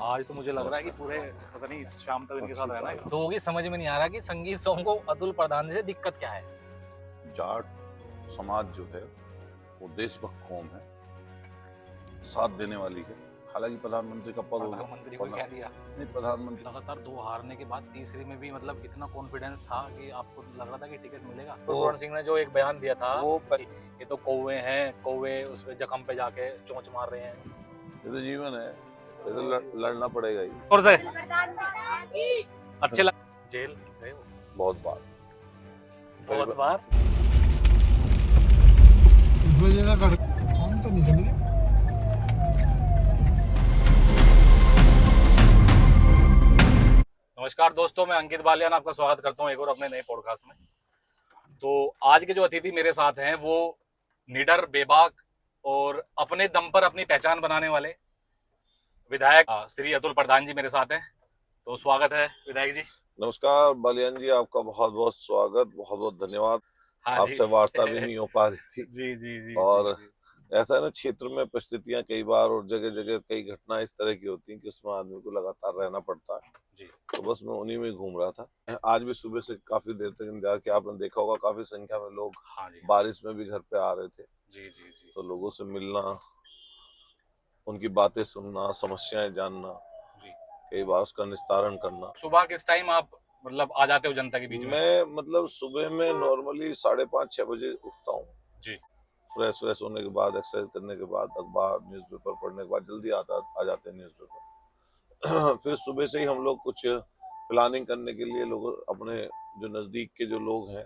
आज तो मुझे लग रहा है कि पूरे पता नहीं शाम तक इनके साथ रहना है। लोगों की समझ में नहीं आ रहा कि संगीत सॉन्ग को अतुल प्रधान से दिक्कत क्या है। जाट समाज जो है वो देशभक्त कौम है, साथ देने वाली है। हालांकि प्रधानमंत्री का पद होगा, प्रधानमंत्री को कह दिया। नहीं प्रधानमंत्री लगातार 2 हारने के बाद तीसरी में भी मतलब इतना कॉन्फिडेंस था कि आपको लग रहा था कि टिकट मिलेगा। पूर्ण सिंह ने जो एक बयान दिया था वो कि ये तो कौवे हैं, कौवे उस पे जख्म पे जाके चोंच मार रहे हैं। ये तो जीवन है, ये तो लड़ना पड़ेगा ही। और से अच्छे लग जेल गए हो बहुत बार बहुत बार। हम तो निकल गए। नमस्कार दोस्तों, मैं अंकित बालियान आपका स्वागत करता हूं एक और अपने नए पॉडकास्ट में। तो आज के जो अतिथि मेरे साथ हैं वो निडर, बेबाक और अपने दम पर अपनी पहचान बनाने वाले विधायक श्री अतुल प्रधान जी मेरे साथ हैं। तो स्वागत है विधायक जी। नमस्कार बालियान जी, आपका बहुत बहुत स्वागत, बहुत बहुत धन्यवाद। हाँ आपसे वार्ता भी नहीं हो पा रही थी। जी जी जी। और जी, ऐसा है ना, क्षेत्र में परिस्थितियां कई बार और जगह जगह कई घटनाएं इस तरह की होती हैं कि उसमें आदमी को लगातार रहना पड़ता है जी। तो बस मैं उन्हीं में घूम रहा था। आज भी सुबह से काफी देर तक इंतजार किया, आपने देखा होगा काफी संख्या में लोग हाँ जी। बारिश में भी घर पे आ रहे थे। जी जी जी। तो लोगों से मिलना, उनकी बातें सुनना, समस्याएं जानना, जी। कई बार उसका निस्तारण करना। सुबह किस टाइम आप मतलब आ जाते हो जनता के बीच में? मैं मतलब सुबह में नॉर्मली 5:30-6 बजे उठता हूँ। जी। फ्रेश व्रेश होने के बाद, एक्सरसाइज करने के बाद, अखबार न्यूज़पेपर पढ़ने के बाद जल्दी आ जाते हैं न्यूज़पेपर। फिर सुबह से ही हम लोग कुछ प्लानिंग करने के लिए लोग अपने जो नज़दीक के जो लोग हैं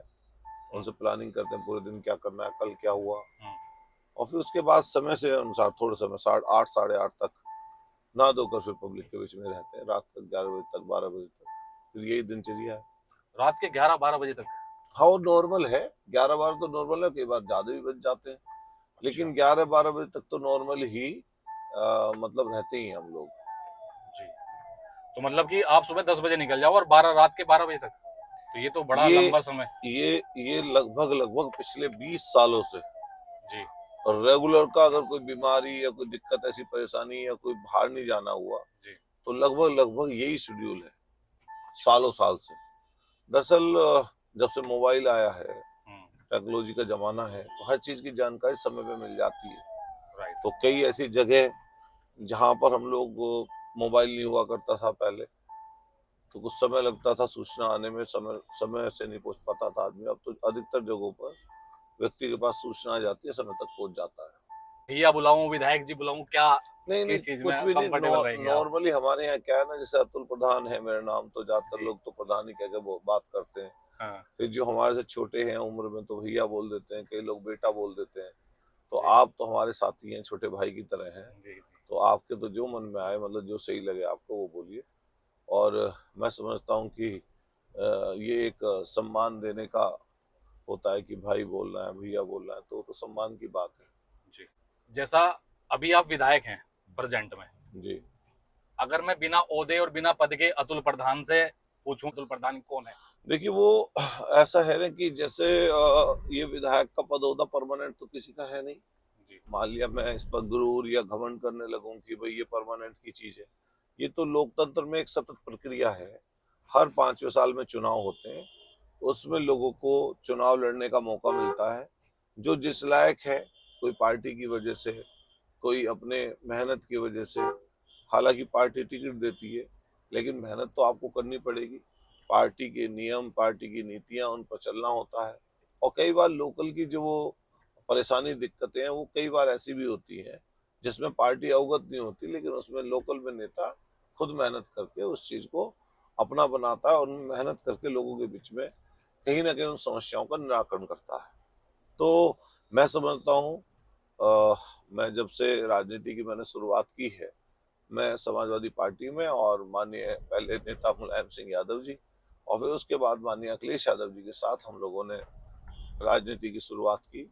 उनसे प्लानिंग करते हैं, पूरे दिन क्या करना है, कल क्या हुआ। और फिर उसके बाद समय से अनुसार थोड़े समय 8:30 8:30 तक नहा धोकर फिर पब्लिक के बीच में रहते हैं, रात तक 11 बजे तक, 12 बजे तक। फिर यही दिनचर्या है। रात के 11-12 बजे तक? हाँ, वो नॉर्मल है। 11-12 तो नॉर्मल है, कई बार ज्यादा भी बच जाते हैं, लेकिन 11-12 बजे तक तो नॉर्मल ही मतलब रहते ही हैं हम लोग। जी। तो मतलब कि आप सुबह 10 बजे निकल जाओ और रात के 12 बजे तक, तो ये तो बड़ा लंबा समय। ये लगभग पिछले 20 सालों से जी। और रेगुलर का अगर कोई बीमारी या कोई दिक्कत, ऐसी परेशानी या कोई बाहर नहीं जाना हुआ जी। तो लगभग यही शेड्यूल है सालों साल से। दरअसल जब से मोबाइल आया है, टेक्नोलॉजी का जमाना है, तो हर चीज की जानकारी समय पे मिल जाती है। राइट। तो कई ऐसी जगह जहां पर हम लोग मोबाइल नहीं हुआ करता था पहले, तो कुछ समय लगता था सूचना आने में, समय से नहीं पहुंच पाता था आदमी। अब तो अधिकतर जगहों पर व्यक्ति के पास सूचना आ जाती है, समय तक पहुंच जाता है। भैया बुलाऊं, विधायक जी बुलाऊं, क्या नहीं नहीं, किस चीज कुछ में भी नहीं। कंफर्टेबल रहेंगे आप? नॉर्मली हमारे यहाँ क्या है ना, जैसे अतुल प्रधान है मेरा नाम, तो ज्यादातर जी। लोग तो प्रधान ही कहकर बात करते हैं। हाँ। फिर जो हमारे से छोटे हैं उम्र में तो भैया बोल देते हैं, कई लोग बेटा बोल देते हैं। तो जी। आप तो हमारे साथी हैं, छोटे भाई की तरह हैं। जी जी। तो आपके तो जो मन में आए, मतलब जो सही लगे आपको वो बोलिए। और मैं समझता हूँ कि ये एक सम्मान देने का होता है कि भाई बोल रहा है, भैया बोल रहा है, तो सम्मान की बात है। जी। जैसा अभी आप विधायक हैं प्रेजेंट में, जी। अगर मैं बिना ओहदे और बिना पद के अतुल प्रधान से पूछूं, अतुल प्रधान कौन है? देखिए, वो ऐसा है ना कि जैसे ये विधायक का पद होता परमानेंट तो किसी का है नहीं। जी। मान लिया मैं इस पर गुरूर या घमंड करने लगूं कि भाई ये परमानेंट की चीज है। ये तो लोकतंत्र में एक सतत प्रक्रिया है। हर 5वें साल में चुनाव होते हैं, उसमें लोगों को चुनाव लड़ने का मौका मिलता है। जो जिस लायक है, कोई पार्टी की वजह से, कोई अपने मेहनत की वजह से। हालांकि पार्टी टिकट देती है, लेकिन मेहनत तो आपको करनी पड़ेगी। पार्टी के नियम, पार्टी की नीतियां, उन पर चलना होता है। और कई बार लोकल की जो वो परेशानी, दिक्कतें हैं, वो कई बार ऐसी भी होती हैं जिसमें पार्टी अवगत नहीं होती, लेकिन उसमें लोकल में नेता खुद मेहनत करके उस चीज को अपना बनाता है और मेहनत करके लोगों के बीच में कहीं ना कहीं उन समस्याओं का निराकरण करता है। तो मैं समझता हूँ, मैं जब से राजनीति की मैंने शुरुआत की है, मैं समाजवादी पार्टी में और माननीय पहले नेता मुलायम सिंह यादव जी और फिर उसके बाद माननीय अखिलेश यादव जी के साथ हम लोगों ने राजनीति की शुरुआत की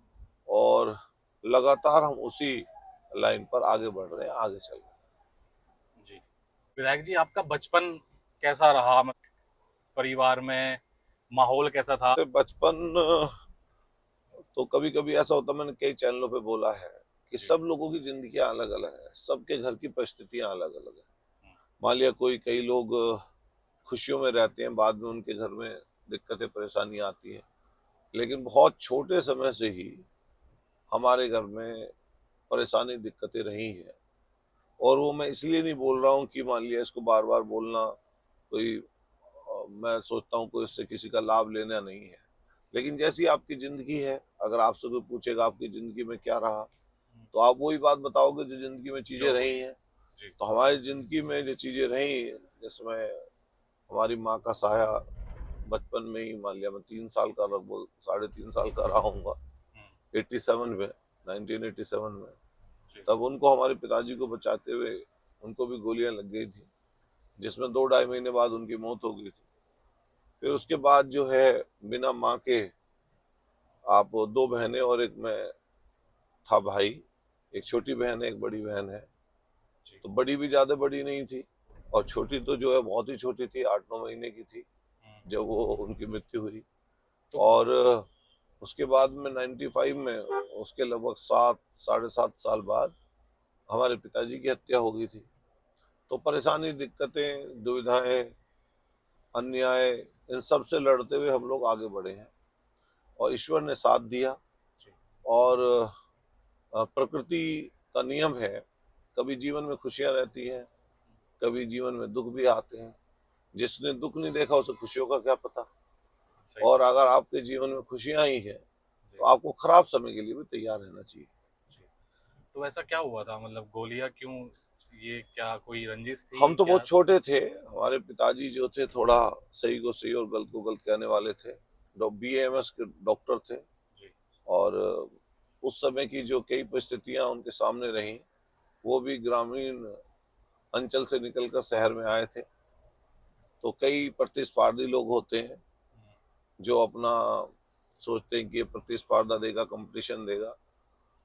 और लगातार हम उसी लाइन पर आगे बढ़ रहे हैं, आगे चल रहे हैं। जी। विधायक जी, आपका बचपन कैसा रहा? परिवार में माहौल कैसा था? तो बचपन तो कभी कभी ऐसा होता, मैंने कई चैनलों पे बोला है कि सब लोगों की जिंदगी अलग अलग है, सबके घर की परिस्थितियां अलग अलग है। मान लिया कई लोग खुशियों में रहते हैं, बाद में उनके घर में दिक्कतें परेशानी आती हैं, लेकिन बहुत छोटे समय से ही हमारे घर में परेशानी दिक्कतें रही हैं। और वो मैं इसलिए नहीं बोल रहा हूँ कि मान लिया इसको बार बार बोलना कोई मैं सोचता हूँ कोई इससे किसी का लाभ लेना नहीं है, लेकिन जैसी आपकी जिंदगी है, अगर आपसे कोई पूछेगा आपकी जिंदगी में क्या रहा, तो आप वही बात बताओगे जो जिंदगी में चीजें रही हैं। तो हमारी जिंदगी में जो चीजें रही, जिसमें हमारी माँ का साया बचपन में ही, मान लिया मैं 3 साल का, लगभग 3.5 साल का रहा हूँगा 1987 में, तब उनको हमारे पिताजी को बचाते हुए उनको भी गोलियां लग गई थी, जिसमें 2-2.5 महीने बाद उनकी मौत हो गई थी। फिर उसके बाद जो है बिना माँ के आप 2 बहनें और एक मैं था भाई, एक छोटी बहन है एक बड़ी बहन है। तो बड़ी भी ज्यादा बड़ी नहीं थी और छोटी तो जो है बहुत ही छोटी थी, 8-9 महीने की थी जब वो उनकी मृत्यु हुई। तो और उसके बाद में 95 में उसके लगभग 7-7.5 साल बाद हमारे पिताजी की हत्या हो गई थी। तो परेशानी, दिक्कतें, दुविधाएं, अन्याय, इन सब से लड़ते हुए हम लोग आगे बढ़े हैं और ईश्वर ने साथ दिया। और प्रकृति का नियम है, कभी जीवन में खुशियां रहती हैं, कभी जीवन में दुख भी आते हैं। जिसने दुख नहीं देखा उसे खुशियों का क्या पता। और अगर आपके जीवन में खुशियां ही हैं तो आपको खराब समय के लिए भी तैयार रहना चाहिए। तो ऐसा क्या हुआ था, मतलब गोलियां क्यों, ये क्या कोई रंजिश थी? हम तो बहुत छोटे थे, हमारे पिताजी जो थे थोड़ा सही को सही और गलत को गलत कहने वाले थे, BAMS के डॉक्टर थे। और उस समय की जो कई परिस्थितियां उनके सामने रहीं, वो भी ग्रामीण अंचल से निकलकर शहर में आए थे। तो कई प्रतिस्पर्धी लोग होते हैं जो अपना सोचते हैं कि प्रतिस्पर्धा देगा, कंपटीशन देगा,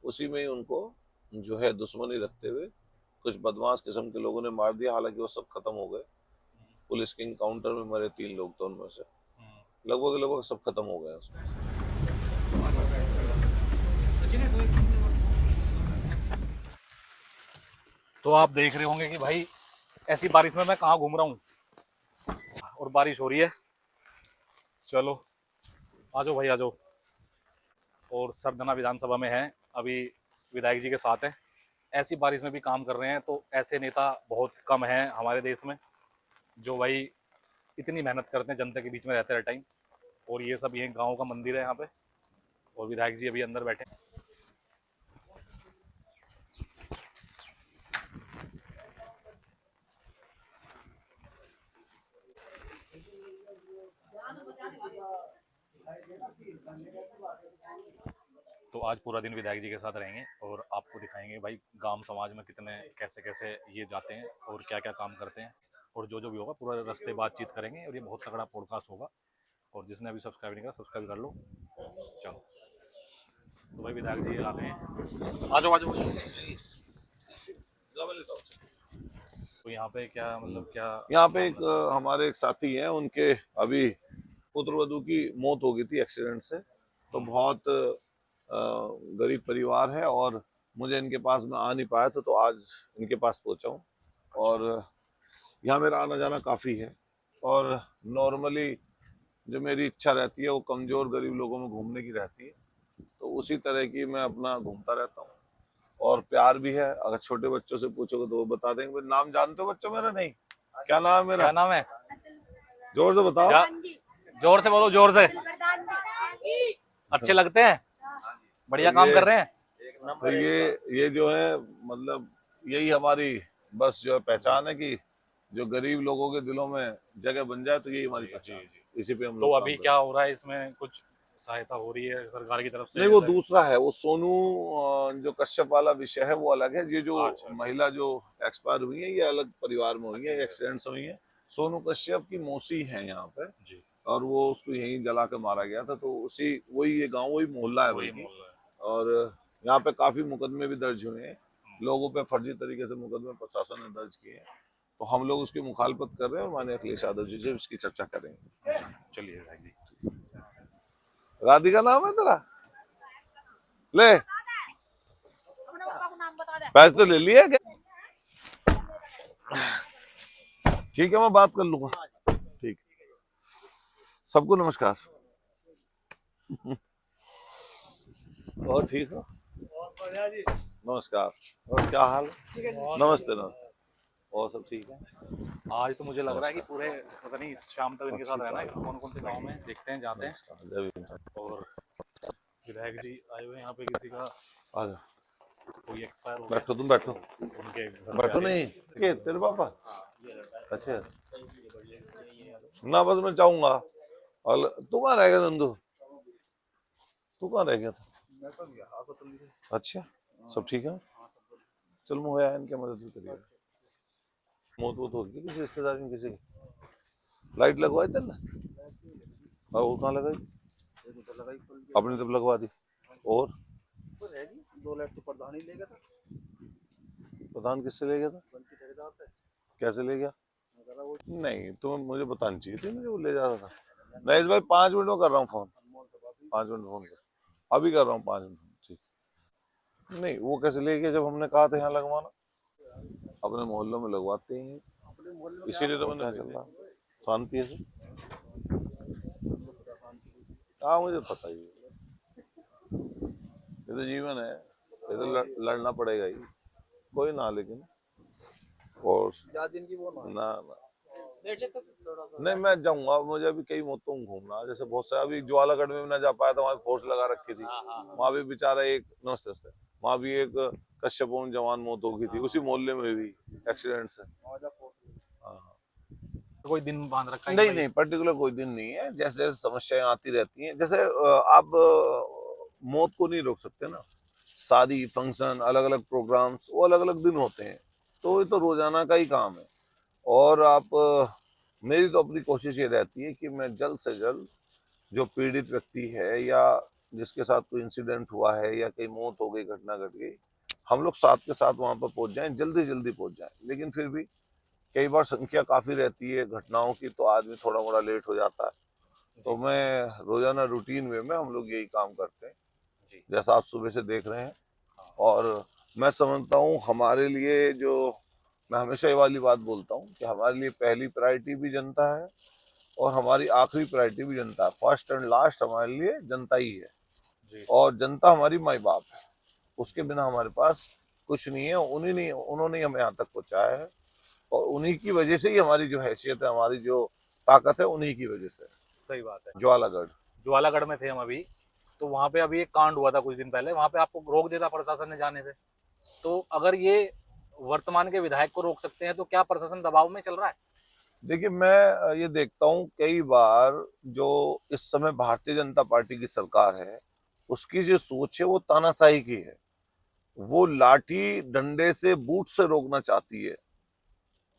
उसी में ही उनको जो है दुश्मनी रखते हुए कुछ बदमाश किस्म के लोगों ने मार दिया। हालांकि वो सब खत्म हो गए। पुलिस के इनकाउंटर में मरे 3 लोग, तो उनमें से लगभग सब खत्म हो गए उसमें। तो आप देख रहे होंगे कि भाई ऐसी बारिश में मैं कहाँ घूम रहा हूँ और बारिश हो रही है। चलो आ जाओ भाई, आ जाओ। और सरगना विधानसभा में है, अभी विधायक जी के साथ हैं। ऐसी बारिश में भी काम कर रहे हैं। तो ऐसे नेता बहुत कम हैं हमारे देश में जो भाई इतनी मेहनत करते हैं, जनता के बीच में रहते हर टाइम। और ये सब, ये गांव का मंदिर है यहाँ पे, और विधायक जी अभी अंदर बैठे हैं। तो आज पूरा दिन विधायक जी के साथ रहेंगे और आपको दिखाएंगे भाई गांव समाज में कितने कैसे कैसे ये जाते हैं और क्या क्या काम करते हैं, और जो भी होगा पूरा रास्ते बातचीत करेंगे। और ये बहुत तगड़ा पॉडकास्ट होगा, और जिसने अभी सब्सक्राइब नहीं करा सब्सक्राइब कर लो। चलो तो भाई विधायक जी आ गए हैं, आ जाओ आ जाओ। तो यहाँ पे क्या, मतलब क्या, यहाँ पे एक हमारे एक साथी हैं, उनके अभी पुत्र वधू की मौत हो गई थी एक्सीडेंट से। तो बहुत गरीब परिवार है और मुझे इनके पास में आ नहीं पाया था, तो आज इनके पास पहुंचा हूँ। और यहाँ मेरा आना जाना काफ़ी है। और नॉर्मली जो मेरी इच्छा रहती है वो कमज़ोर गरीब लोगों में घूमने की रहती है, तो उसी तरह की मैं अपना घूमता रहता हूँ। और प्यार भी है। अगर छोटे बच्चों से पूछोगे तो वो बता देंगे। नाम जानते हो बच्चों मेरा? नहीं, क्या नाम है मेरा? क्या नाम है? जोर से बताओ। जोर से बोलो, जोर से। अच्छे लगते हैं, बढ़िया काम कर रहे हैं। तो ये जो है, मतलब यही हमारी बस जो है पहचान है कि जो गरीब लोगों के दिलों में जगह बन जाए, तो यही हमारी पहचान है। इसी पे हम लोग। तो अभी क्या हो रहा है इसमें, कुछ सहायता हो रही है सरकार की तरफ से? नहीं, वो दूसरा है, वो सोनू जो कश्यप वाला विषय है वो अलग है। ये जो महिला जो एक्सपायर हुई है ये अलग परिवार में हुई है, एक्सीडेंट्स हुई है। सोनू कश्यप की मौसी है यहाँ पे जी। और वो उसको यहीं जला के मारा गया था। तो उसी वही ये गांव वही मोहल्ला है। और यहाँ पे काफी मुकदमे भी दर्ज हुए हैं, लोगों पे फर्जी तरीके से मुकदमे प्रशासन ने दर्ज किए हैं। तो हम लोग उसकी मुखालफत कर रहे हैं और माननीय अखिलेश यादव जी से इसकी चर्चा करेंगे। चलिए राधिका नाम है तेरा? ले पैसे तो ले लिए क्या? ठीक है, मैं बात कर लूंगा। ठीक, सबको नमस्कार। और ठीक हो? नमस्कार। और क्या हाल है? नमस्ते नमस्ते। और सब ठीक है? आज तो मुझे लग रहा है कि पूरे पता नहीं शाम तक इनके साथ रहना है। कौन कौन से गांव में देखते हैं, जाते हैं। और विधायक जी आए हुए हैं यहाँ पे, किसी का आ जाओ, कोई एक्सपायर हो बैठो, तुम बैठो। गया, उनके घर पे बैठो आ गए। नहीं के तेरे पापा? अच्छा, ना बस मैं जाऊंगा। और तू कहाँ रह गया नंदू? तू कहाँ रह गया था? अच्छा, सब ठीक है? चल मैं होया इनके मदद भी करिए। मौत वोत होगी किसी रिश्तेदार में किसी की? लाइट लगवाई थे ना? और वो कहाँ लगाई? अपनी तरफ लगवा दी। और 2 लाख तो प्रधान ही ले गया था। प्रधान किससे ले गया था? कैसे ले गया? नहीं, तुम्हें मुझे बतानी चाहिए थी, मुझे वो ले जा रहा था। नरेश भाई 5 मिनट में कर रहा हूँ फोन। 5 मिनट फोन कर, अभी कर रहा हूँ 5 मिनट। ठीक, नहीं वो कैसे ले गया जब हमने कहा था यहाँ लगवाना? अपने मोहल्लों में लगवाते ही, इसीलिए तो मैंने चल रहा शांति से। हाँ मुझे पता ही है, ये तो जीवन है, ये तो लड़ना पड़ेगा ही, कोई ना। लेकिन और ना ना नहीं, मैं जाऊंगा। मुझे अभी कई मौतों में घूमना, जैसे बहुत सारे अभी ज्वालागढ़ में भी ना जा पाया था, वहां फोर्स लगा रखी थी। वहां भी बेचारा एक नमस्ते, वहां भी एक कश्यपों में जवान मौत हो गई थी, उसी मोहल्ले में भी एक्सीडेंट से। हाँ। कोई दिन बांध रखा है? नहीं नहीं, पर्टिकुलर कोई दिन नहीं है, जैसे जैसे समस्याएं आती रहती हैं। जैसे आप मौत को नहीं रोक सकते ना, शादी फंक्शन अलग अलग प्रोग्राम्स वो अलग अलग दिन होते हैं, तो ये तो रोजाना का ही काम है। और आप मेरी तो अपनी कोशिश ये रहती है कि मैं जल्द से जल्द जो पीड़ित व्यक्ति है या जिसके साथ कोई इंसिडेंट हुआ है या कहीं मौत हो गई, घटना घट गई, हम लोग साथ के साथ वहां पर पहुंच जाएं, जल्दी जल्दी पहुंच जाएं। लेकिन फिर भी कई बार संख्या काफी रहती है घटनाओं की, तो आदमी थोड़ा मोड़ा लेट हो जाता है। तो मैं रोजाना रूटीन में हम लोग यही काम करते हैं, जैसा आप सुबह से देख रहे हैं। और मैं समझता हूँ हमारे लिए जो, मैं हमेशा ये वाली बात बोलता हूँ कि हमारे लिए पहली प्रायोरिटी भी जनता है और हमारी आखिरी प्रायोरिटी भी जनता है। फर्स्ट एंड लास्ट हमारे लिए जनता ही है जी। और जनता हमारी माई बाप है, उसके बिना हमारे पास कुछ नहीं है। उन्होंने ही हमें यहाँ तक पहुँचाया है और उन्हीं की वजह से ही हमारी जो हैसियत है, हमारी जो ताकत है, उन्हीं की वजह से। सही बात है। ज्वालागढ़ में थे हम अभी, तो वहां पे अभी एक कांड हुआ था कुछ दिन पहले, वहां पे आपको रोक दिया था प्रशासन ने जाने से। तो अगर ये वर्तमान के विधायक को रोक सकते हैं, तो क्या प्रशासन दबाव में चल रहा है? देखिए, मैं ये देखता हूँ कई बार जो इस समय भारतीय जनता पार्टी की सरकार है, उसकी जो सोच है वो तानाशाही की है। वो लाठी डंडे से बूट से रोकना चाहती है।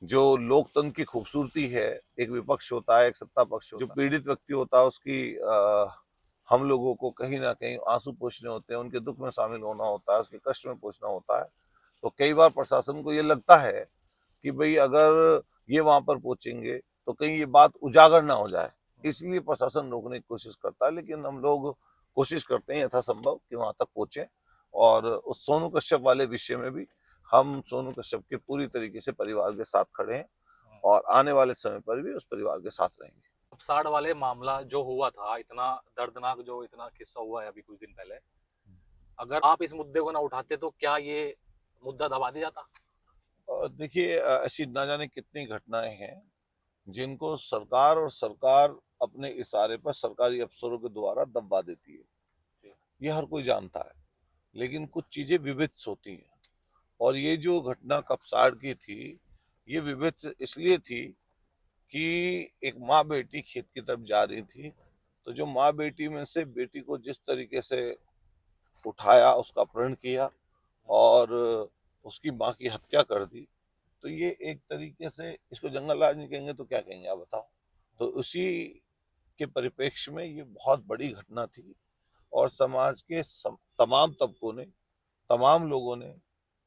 जो लोकतंत्र की खूबसूरती है, एक विपक्ष होता है, एक सत्ता पक्ष होता है, जो पीड़ित व्यक्ति होता है उसकी हम लोगों को कहीं ना कहीं आंसू पोंछने होते हैं, उनके दुख में शामिल होना होता है, उसके कष्ट में पहुंचना होता है। तो कई बार प्रशासन को ये लगता है कि भाई अगर ये वहां पर पहुंचेंगे तो कहीं ये बात उजागर ना हो जाए, इसलिए प्रशासन रोकने की कोशिश करता है। लेकिन हम लोग कोशिश करते हैं यथासंभव कि वहां तक पहुंचे। और उस सोनू कश्यप वाले विषय में भी हम सोनू कश्यप के पूरी तरीके से परिवार के साथ खड़े हैं और आने वाले समय पर भी उस परिवार के साथ रहेंगे। साड़ वाले मामला जो हुआ था, इतना दर्दनाक, जो इतना किस्सा हुआ है अभी कुछ दिन पहले, अगर आप इस मुद्दे को ना उठाते तो क्या ये मुद्दा दबा दिया जाता? देखिए, ऐसी ना जाने कितनी घटनाएं हैं जिनको सरकार अपने इशारे पर सरकारी अफसरों के द्वारा दबा देती है। ये हर कोई जानता है, लेकिन कुछ चीजें विविध होती हैं। और ये जो घटना कपसाड़ की थी, ये विविध इसलिए थी कि एक माँ बेटी खेत की तरफ जा रही थी, तो जो माँ बेटी में से बेटी को जिस तरीके से उठाया, उसका अपहरण किया और उसकी माँ की हत्या कर दी, तो ये एक तरीके से, इसको जंगल राज नहीं कहेंगे तो क्या कहेंगे आप बताओ। तो उसी के परिप्रेक्ष्य में ये बहुत बड़ी घटना थी और समाज के तमाम तबकों ने, तमाम लोगों ने,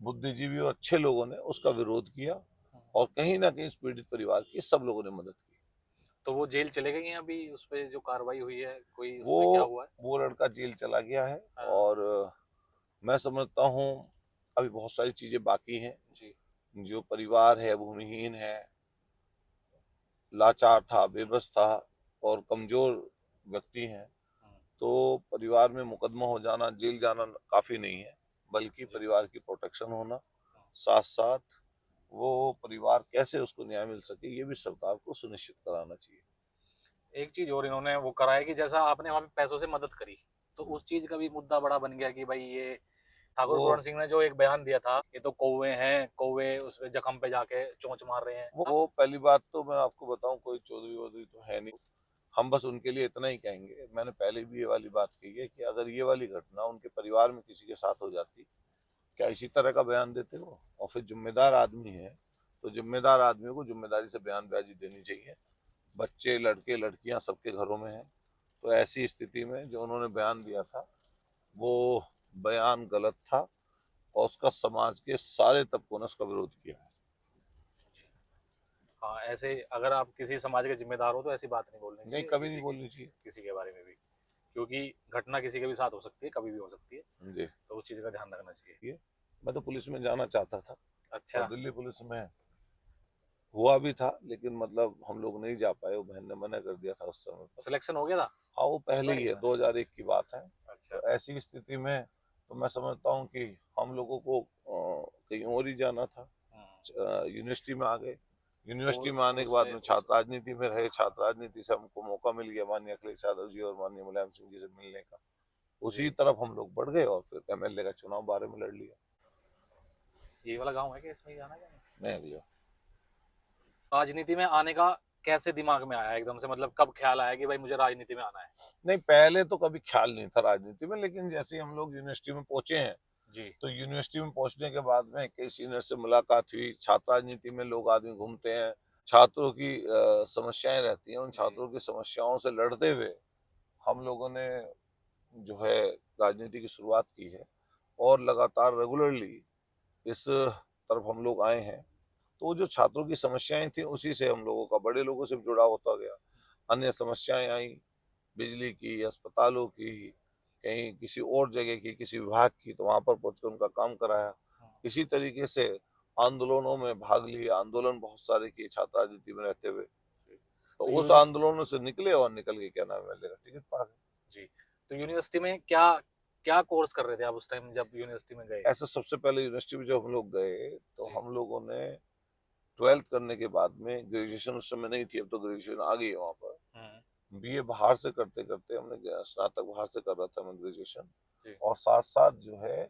बुद्धिजीवी और अच्छे लोगों ने उसका विरोध किया और कहीं ना कहीं इस पीड़ित परिवार की सब लोगों ने मदद की। तो वो जेल चले गई हैं अभी, उस पर जो कार्रवाई हुई है, कोई उसमें क्या हुआ है? वो लड़का जेल चला गया है और मैं समझता हूँ अभी बहुत सारी चीजें बाकी हैं। जी। जो परिवार है, भूमिहीन है, लाचार था, बेबस था और कमजोर व्यक्ति हैं, तो परिवार में मुकदमा हो जाना, जेल जाना काफी नहीं है, बल्कि परिवार की प्रोटेक्शन होना, साथ साथ वो परिवार कैसे उसको न्याय मिल सके ये भी सरकार को सुनिश्चित कराना चाहिए। एक चीज और इन्होंने वो कराया कि जैसा आपने वहां पे पैसों से मदद करी, तो उस चीज का भी मुद्दा बड़ा बन गया कि भाई ये ठाकुर वो पूरण सिंह ने जो एक बयान दिया था, ये तो कौवे हैं, कौवे उस पे जख्म पे जाके चोंच मार रहे हैं। वो पहली बात तो मैं आपको बताऊं, कोई चौधरी वोधरी तो है नहीं, हम बस उनके लिए इतना ही कहेंगे। मैंने पहले भी ये वाली बात कही है कि अगर ये वाली घटना उनके परिवार में किसी के साथ हो जाती, क्या इसी तरह का बयान देते हो? और फिर जिम्मेदार आदमी है तो जिम्मेदार आदमी को जिम्मेदारी से बयानबाजी देनी चाहिए। बच्चे, लड़के लड़कियां सबके घरों में हैं, तो ऐसी स्थिति में जो उन्होंने बयान दिया था वो बयान गलत था और उसका समाज के सारे तबकों ने उसका विरोध किया है। हाँ, ऐसे अगर आप किसी समाज के जिम्मेदार हो तो ऐसी बात नहीं बोलनी नहीं, चाहिए कभी किसी नहीं बोलनी चाहिए किसी के बारे में भी, क्योंकि घटना किसी के भी साथ हो सकती है, कभी भी हो सकती है, जी। तो उस चीज का ध्यान रखना चाहिए। मैं तो पुलिस में जाना चाहता था अच्छा। और दिल्ली पुलिस में हुआ भी था, लेकिन मतलब हम लोग नहीं जा पाए, वो बहन ने मना कर दिया था उस समय पर। सिलेक्शन हो गया था? हाँ, वो पहले ही है, 2001 की बात है। अच्छा। तो ऐसी स्थिति में तो मैं समझता हूँ कि हम लोगों को कहीं और ही जाना था। यूनिवर्सिटी में आ गए, यूनिवर्सिटी में आने के बाद में छात्र राजनीति में रहे, छात्र राजनीति से हमको मौका मिल गया माननीय अखिलेश यादव जी और माननीय मुलायम सिंह जी से मिलने का, उसी तरफ हम लोग बढ़ गए और फिर एमएलए का चुनाव 12 में लड़ लिया। ये वाला गांव है कि इसमें ही जाना है? नहीं भैया। राजनीति में आने का कैसे दिमाग में आया एकदम से, मतलब कब ख्याल आया कि भाई मुझे राजनीति में आना है? नहीं, पहले तो कभी ख्याल नहीं था राजनीति में, लेकिन जैसे ही हम लोग यूनिवर्सिटी में पहुंचे हैं जी। तो यूनिवर्सिटी में पहुंचने के बाद में कई सीनियर से मुलाकात हुई। छात्र राजनीति में लोग आदमी घूमते हैं, छात्रों की समस्याएं रहती हैं, उन छात्रों की समस्याओं से लड़ते हुए हम लोगों ने जो है राजनीति की शुरुआत की है और लगातार रेगुलरली इस तरफ हम लोग आए हैं। तो जो छात्रों की समस्याएं थी उसी से हम लोगों का बड़े लोगों से जुड़ा होता गया। अन्य समस्याएं आई, बिजली की, अस्पतालों की, कहीं किसी और जगह की, किसी विभाग की, तो वहां पर पहुंचकर उनका काम कराया। इसी तरीके से आंदोलनों में भाग लिए, आंदोलन बहुत सारे किए छात्र राजनीति में रहते हुए, तो उस आंदोलनों से निकले और निकल के क्या नाम है एमएलए का टिकट पा गए। जी। तो यूनिवर्सिटी में क्या क्या कोर्स कर रहे थे आप उस टाइम जब यूनिवर्सिटी में गए? ऐसा सबसे पहले यूनिवर्सिटी में जब हम लोग गए तो हम लोगों ने 12th करने के बाद में, ग्रेजुएशन उस समय नहीं थी, अब तो ग्रेजुएशन आ गई है वहां पर, बीए बाहर से करते करते हमने स्नातक बाहर से कर रहा था मैं ग्रेजुएशन, और साथ साथ जो है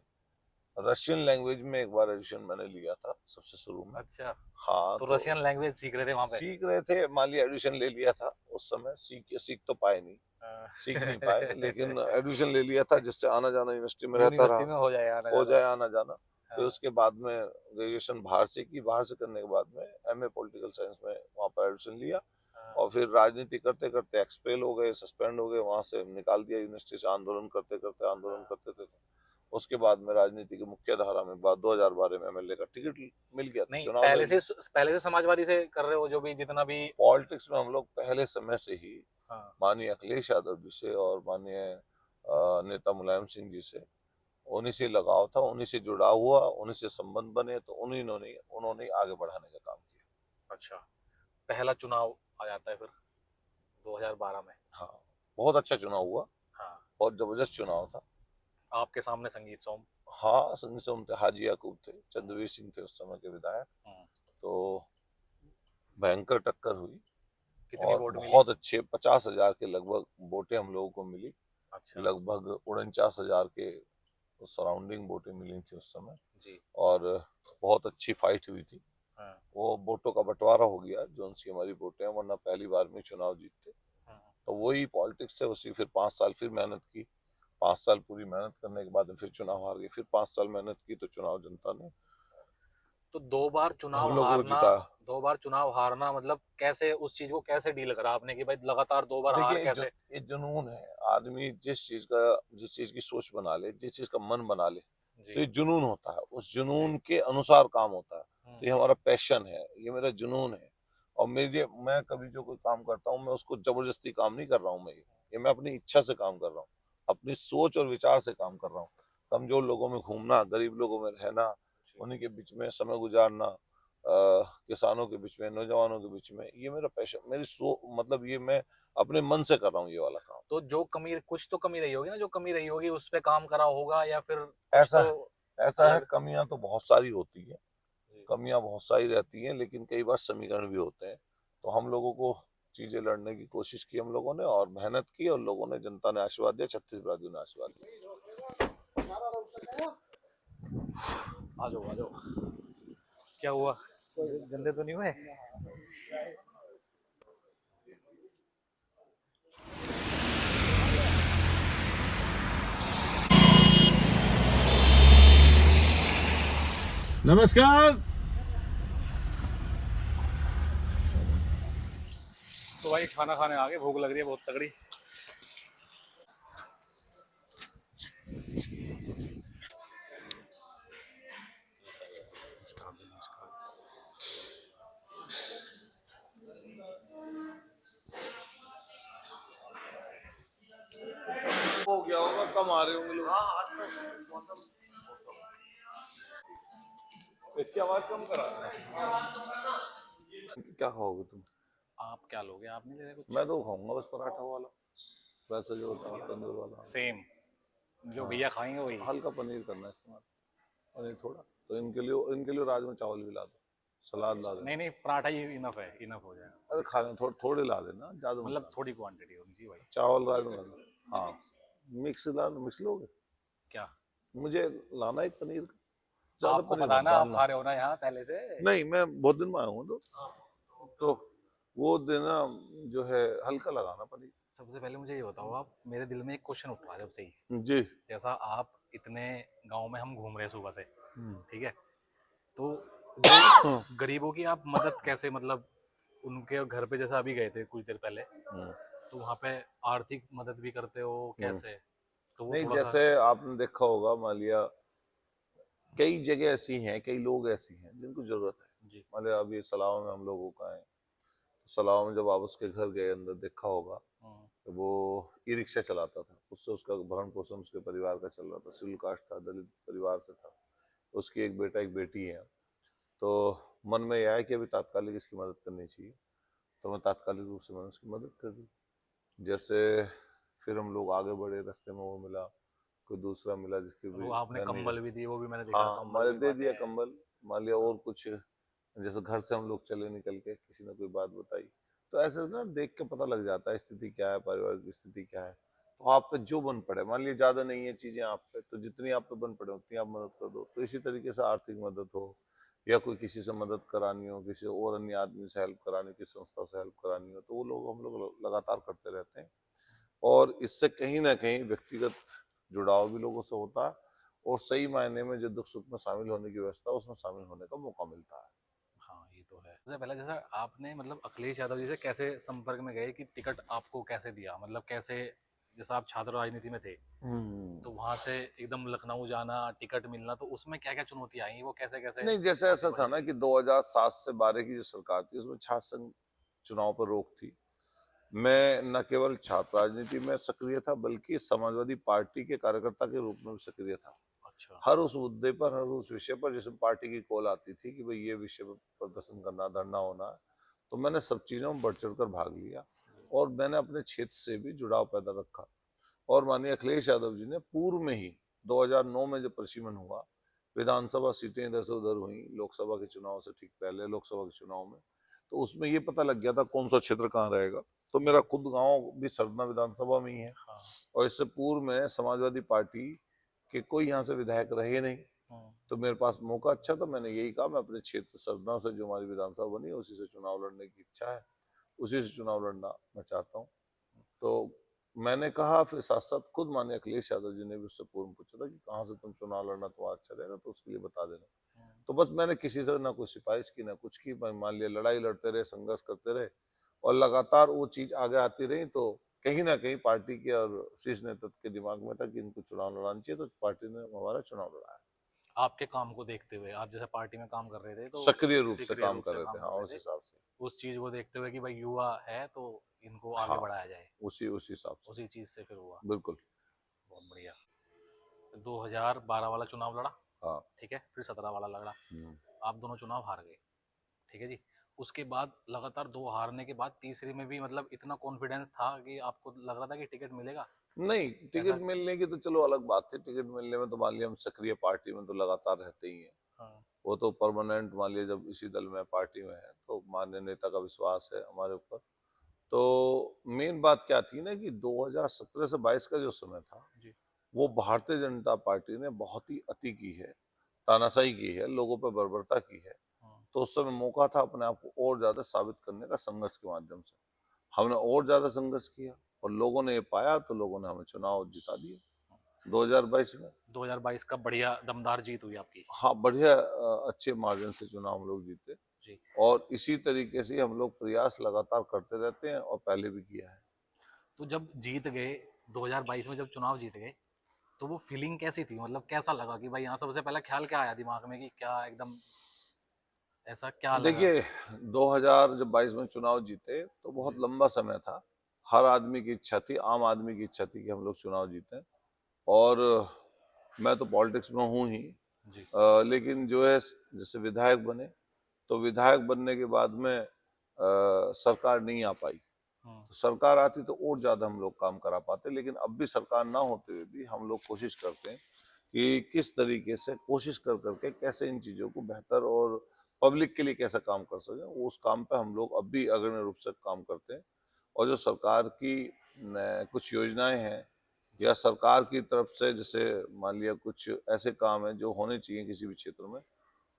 रशियन लैंग्वेज में एक बार एडिशन मैंने लिया था सबसे शुरू में। अच्छा। हाँ, तो रशियन लैंग्वेज सीख रहे थे वहां पे? सीख रहे थे, मान लिया एडिशन ले लिया था उस समय, सीख तो पाए नहीं, सीख नहीं पाए, लेकिन एडमिशन ले लिया था जिससे आना जाना यूनिवर्सिटी में रहता यूनिवर्सिटी रहा, में हो जाए आना जाना। फिर उसके बाद में ग्रेजुएशन बाहर से की, बाहर से करने के बाद में एमए पॉलिटिकल साइंस में वहाँ पर एडमिशन लिया, और फिर राजनीति करते करते एक्सपेल हो गए, सस्पेंड हो गए, वहां से निकाल दिया यूनिवर्सिटी से, आंदोलन करते थे। उसके बाद में राजनीति की मुख्य धारा में 2012 में एमएलए का टिकट मिल गया। नहीं, पहले से समाजवादी से कर रहे हो जो भी जितना भी पॉलिटिक्स में हम लोग पहले समय से ही हाँ। माननीय अखिलेश यादव जी से और माननीय नेता मुलायम सिंह जी से, उन्हीं से लगाव था, उन्हीं से जुड़ा हुआ, उन्हीं से संबंध बने, तो उन्होंने आगे बढ़ाने का काम किया। अच्छा, पहला चुनाव आ जाता है फिर 2012 में? हाँ, बहुत अच्छा चुनाव हुआ। हाँ, बहुत जबरदस्त चुनाव था। आपके सामने संगीत सोम? हाँ, संगीत सोम थे, हाजी याकूब थे, चंद्रवीर सिंह थे उस समय के विधायक। तो भयंकर टक्कर हुई और बहुत अच्छे 50,000 के लगभग वोटें हम लोगों को मिली। अच्छा। लगभग 49,000 के सराउंडिंग वोटें मिली थी उस समय जी। और बहुत अच्छी फाइट हुई थी। हाँ। वो वोटों का बंटवारा हो गया, जो उनसी हमारी वोटें हैं, वरना पहली बार में चुनाव जीतते। हाँ। तो वही पॉलिटिक्स है, उसी फिर 5 साल फिर मेहनत की, 5 साल पूरी मेहनत करने के बाद फिर चुनाव हार गए, फिर 5 साल मेहनत की तो चुनाव जनता ने, तो 2 बार चुनाव हारना मतलब कैसे, उस चीज को कैसे डील करा आपने कि भाई लगातार 2 बार हार कैसे? ये जुनून है, आदमी जिस चीज की सोच बना ले, जिस चीज का मन बना ले, तो ये जुनून होता है, उस जुनून के अनुसार काम होता है। तो ये हमारा पैशन है, ये मेरा जुनून है, और मैं कभी जो कोई काम करता हूँ मैं उसको जबरदस्ती काम नहीं कर रहा हूँ, मैं अपनी इच्छा से काम कर रहा हूँ, अपनी सोच और विचार से काम कर रहा हूँ। कमजोर लोगों में घूमना, गरीब लोगों में रहना, उन्हीं के बीच में समय गुजारना, किसानों के बीच में, नौजवानों के बीच में। ये मेरा पैशन, मतलब ये मैं अपने मन से कर रहा हूँ ये वाला काम। तो जो कमी, कुछ तो कमी रही होगी ना, जो कमी रही होगी उस पे काम करा होगा, या फिर कुछ ऐसा तो ऐसा है, अलग। कमियां तो बहुत सारी होती हैं, जी। कमियां बहुत सारी रहती हैं, लेकिन कई बार समीकरण भी होते हैं। तो हम लोगों को चीजें लड़ने की कोशिश की हम लोगों ने, और मेहनत की, और लोगों ने, जनता ने आशीर्वाद दिया, छत्तीसगढ़ राज्यों ने आशीर्वाद दिया। आ जाओ आ जाओ। क्या हुआ, गंदे तो नहीं हुए? नमस्कार। तो भाई खाना खाने आ गए, भूख लग रही है बहुत तगड़ी। हो गया होगा, कम आ रहे होंगे लोग। इसकी आवाज कम करा। क्या खाओगे तुम? आप क्या लोगे? आप नहीं ले रहे कुछ? मैं तो खाऊंगा बस पराठा वाला, वैसे जो होता है तंदूर वाला। सेम जो हाँ। भैया खाएंगे वही। हल्का पनीर करना है इस्तेमाल, पनीर थोड़ा। तो इनके लिए राजमा चावल भी ला दो, सलाद ला दो। नहीं नहीं, पराठा ही इनफ है, इनफ हो जाएगा। अरे खा लें, थोड़े ला देना, ज्यादा मत मतलब लाना। थोड़ी क्वांटिटी होनी चाहिए भाई। चावल राजमा ला दो। हाँ, मिक्स लोगे? क्या मुझे लाना एक पनीर का, ज्यादा आपको पनीर पता मत ना, आप डालना। खा रहे हो ना यहाँ पहले से। नहीं, मैं बहुत दिन में आया हूँ, तो वो देना, जो है हल्का लगाना पनीर। सबसे पहले मुझे ये बताओ, आप, मेरे दिल में एक क्वेश्चन उठ रहा है जब से ही। जी। जैसा आप इतने गांव में हम घूम रहे हैं सुबह से, हम्म। ठीक है, तो जो गरीबों की आप मदद कैसे, मतलब उनके घर पे जैसा अभी गए थे कुछ देर पहले, हम्म। तो वहाँ पे आर्थिक मदद भी करते हो कैसे? तो वो नहीं, थोड़ा सा। जैसे आपने देखा होगा, मान लिया कई जगह ऐसी हैं, कई लोग ऐसी हैं जिनको जरूरत है। जी। मान लिया अभी सलाव में हम लोगों का है, तो सलाव में जब आप उसके घर गए, अंदर देखा होगा, तो वो ई रिक्शा चलाता था, उससे उसका भरण पोषण उसके परिवार का चल रहा था, शेड्यूल कास्ट था, दलित परिवार से था, उसकी एक बेटा एक बेटी है। तो मन में यह आया कि अभी तात्कालिक इसकी मदद करनी चाहिए, तो मैं तात्कालिक रूप से मैंने उसकी मदद कर दी। जैसे फिर हम लोग आगे बढ़े, रास्ते में वो मिला, कोई दूसरा मिला जिसकी भी वो आपने बहन नहीं कंबल रही। भी दिए, वो भी मैंने देखा, हाँ, कंबल मैंने भी दे बांटे दिया हैं। कंबल। मान लिया और कुछ, जैसे घर से हम लोग चले निकल के, किसी ने कोई बात बताई, तो ऐसे ना देख के पता लग जाता है स्थिति क्या है, परिवार की स्थिति क्या है। तो आप पे जो बन पड़े, मान लिया ज्यादा नहीं है चीजें आप पे, तो जितनी आप पे बन पड़े उतनी आप मदद कर दो। तो इसी तरीके से आर्थिक मदद हो, या कोई किसी से मदद करानी हो, किसी और अन्य आदमी से हेल्प करानी, किसी संस्था से हेल्प करानी हो, तो वो लोग हम लोग लगातार करते रहते हैं। और इससे कहीं ना कहीं व्यक्तिगत जुड़ाव भी लोगों से होता है, और सही मायने में जो दुख सुख में शामिल होने की व्यवस्था है, उसमें शामिल होने का मौका मिलता है। हाँ ये तो है। सबसे पहले जैसा आपने, मतलब अखिलेश यादव जी से कैसे संपर्क में गए, कि टिकट आपको कैसे दिया, मतलब कैसे, जैसा आप छात्र राजनीति में थे, तो वहां से एकदम लखनऊ जाना, टिकट मिलना, तो उसमें क्या क्या चुनौतियां आई, वो कैसे कैसे नहीं, जैसे ऐसा था पॉसिबल? ना कि 2007 से 12 की जो सरकार थी, उसमें छात्र संघ चुनाव पर रोक थी। मैं न केवल छात्र राजनीति में सक्रिय था, बल्कि समाजवादी पार्टी के कार्यकर्ता के रूप में भी सक्रिय था। अच्छा। हर उस मुद्दे पर, हर उस विषय पर जिसमें पार्टी की कॉल आती थी कि भाई ये विषय पर प्रदर्शन करना, धरना होना है, तो मैंने सब चीजों में बढ़ चढ़ कर भाग लिया, और मैंने अपने क्षेत्र से भी जुड़ाव पैदा रखा। और माननीय अखिलेश यादव जी ने पूर्व में ही 2009 में जब प्रशिमन हुआ, विधानसभा सीटें इधर से उधर हुई, लोकसभा के चुनाव से ठीक पहले लोकसभा के चुनाव में, तो उसमें ये पता लग गया था कौन सा क्षेत्र कहाँ रहेगा। तो मेरा खुद गांव भी सरना विधानसभा में ही है, हाँ। और इससे पूर्व में समाजवादी पार्टी के कोई यहाँ से विधायक रहे नहीं, तो मेरे पास मौका अच्छा, तो मैंने यही कहा मैं अपने क्षेत्र सरना से, जो हमारी विधानसभा बनी है, उसी से चुनाव लड़ने की इच्छा है, उसी से चुनाव लड़ना मैं चाहता हूँ। तो मैंने कहा, फिर साथ साथ खुद माननीय अखिलेश यादव जी ने भी उससे पूर्व पूछा था कि कहाँ से तुम चुनाव लड़ना तुम्हारा अच्छा रहेगा, तो उसके लिए बता देना। तो बस मैंने किसी से ना कोई सिफारिश की, ना कुछ की, मान लिया लड़ाई लड़ते रहे, संघर्ष करते रहे, और लगातार वो चीज आगे आती रही। तो कहीं ना कहीं पार्टी के और शीर्ष नेतृत्व के दिमाग में था कि इनको चुनाव लड़ाना चाहिए, तो पार्टी ने हमारा चुनाव लड़ाया। आपके काम को देखते हुए, आप जैसे पार्टी में काम कर रहे थे, तो सक्रिय रूप से सक्रिय काम रूप कर से रहे थे, काम हाँ, कर उस रहे थे, हिसाब से। उस चीज को देखते हुए कि भाई युवा है तो इनको आगे हाँ, बढ़ाया जाए, उसी हिसाब से, उसी चीज से फिर हुआ। बिल्कुल। बहुत बढ़िया। 2012 वाला चुनाव लड़ा, हाँ। ठीक है, फिर 17 वाला लड़ा, आप दोनों चुनाव हार गए, ठीक है जी। उसके बाद लगातार 2 हारने के बाद तीसरी में भी मतलब इतना कॉन्फिडेंस था कि आपको लग रहा था कि टिकट मिलेगा? नहीं, ऐसा टिकट मिलने की तो चलो अलग बात थी। टिकट मिलने में तो मान लिया हम सक्रिय पार्टी में तो लगातार रहते ही हैं। हाँ, वो तो परमानेंट मान लिया जब इसी दल में पार्टी में है तो माननीय नेता का विश्वास है हमारे ऊपर। तो मेन बात क्या थी ना कि 2017 से 22 का जो समय था जी। वो भारतीय जनता पार्टी ने बहुत ही अति की है, तानाशाही की है, लोगों पर बर्बरता की है। हाँ, तो उस समय मौका था अपने आप को और ज्यादा साबित करने का संघर्ष के माध्यम से। हमने और ज्यादा संघर्ष किया और लोगों ने ये पाया तो लोगों ने हमें चुनाव जिता दिए 2022 में। 2022 का बढ़िया दमदार जीत हुई आपकी। हाँ, बढ़िया अच्छे मार्जिन से चुनाव हम लोग जीते जी। और इसी तरीके से हम लोग प्रयास लगातार करते रहते हैं और पहले भी किया है। तो जब जीत गए 2022 में जब चुनाव जीत गए, तो वो फीलिंग कैसी थी? मतलब कैसा लगा कि भाई यहाँ सबसे पहला ख्याल क्या आया दिमाग में कि क्या एकदम ऐसा क्या लगा? देखिए 2000 जब 22 में चुनाव जीते तो बहुत जी, लंबा समय था। हर आदमी की इच्छा थी, आम आदमी की इच्छा थी कि हम लोग चुनाव जीतें और मैं तो पॉलिटिक्स में हूँ ही। जी। लेकिन जो है जैसे विधायक बने तो विधायक बनने के बाद में सरकार नहीं आ पाई। हुँ, तो सरकार आती तो और ज्यादा हम लोग काम करा पाते, लेकिन अब भी सरकार ना होते हुए भी हम लोग कोशिश करते हैं कि किस तरीके से कोशिश कर करके कैसे इन चीजों को बेहतर और पब्लिक के लिए कैसा काम कर सके, उस काम पे हम लोग अब भी अग्रणी रूप से काम करते हैं। और जो सरकार की कुछ योजनाएं हैं या सरकार की तरफ से जैसे मान लिया कुछ ऐसे काम है जो होने चाहिए किसी भी क्षेत्र में,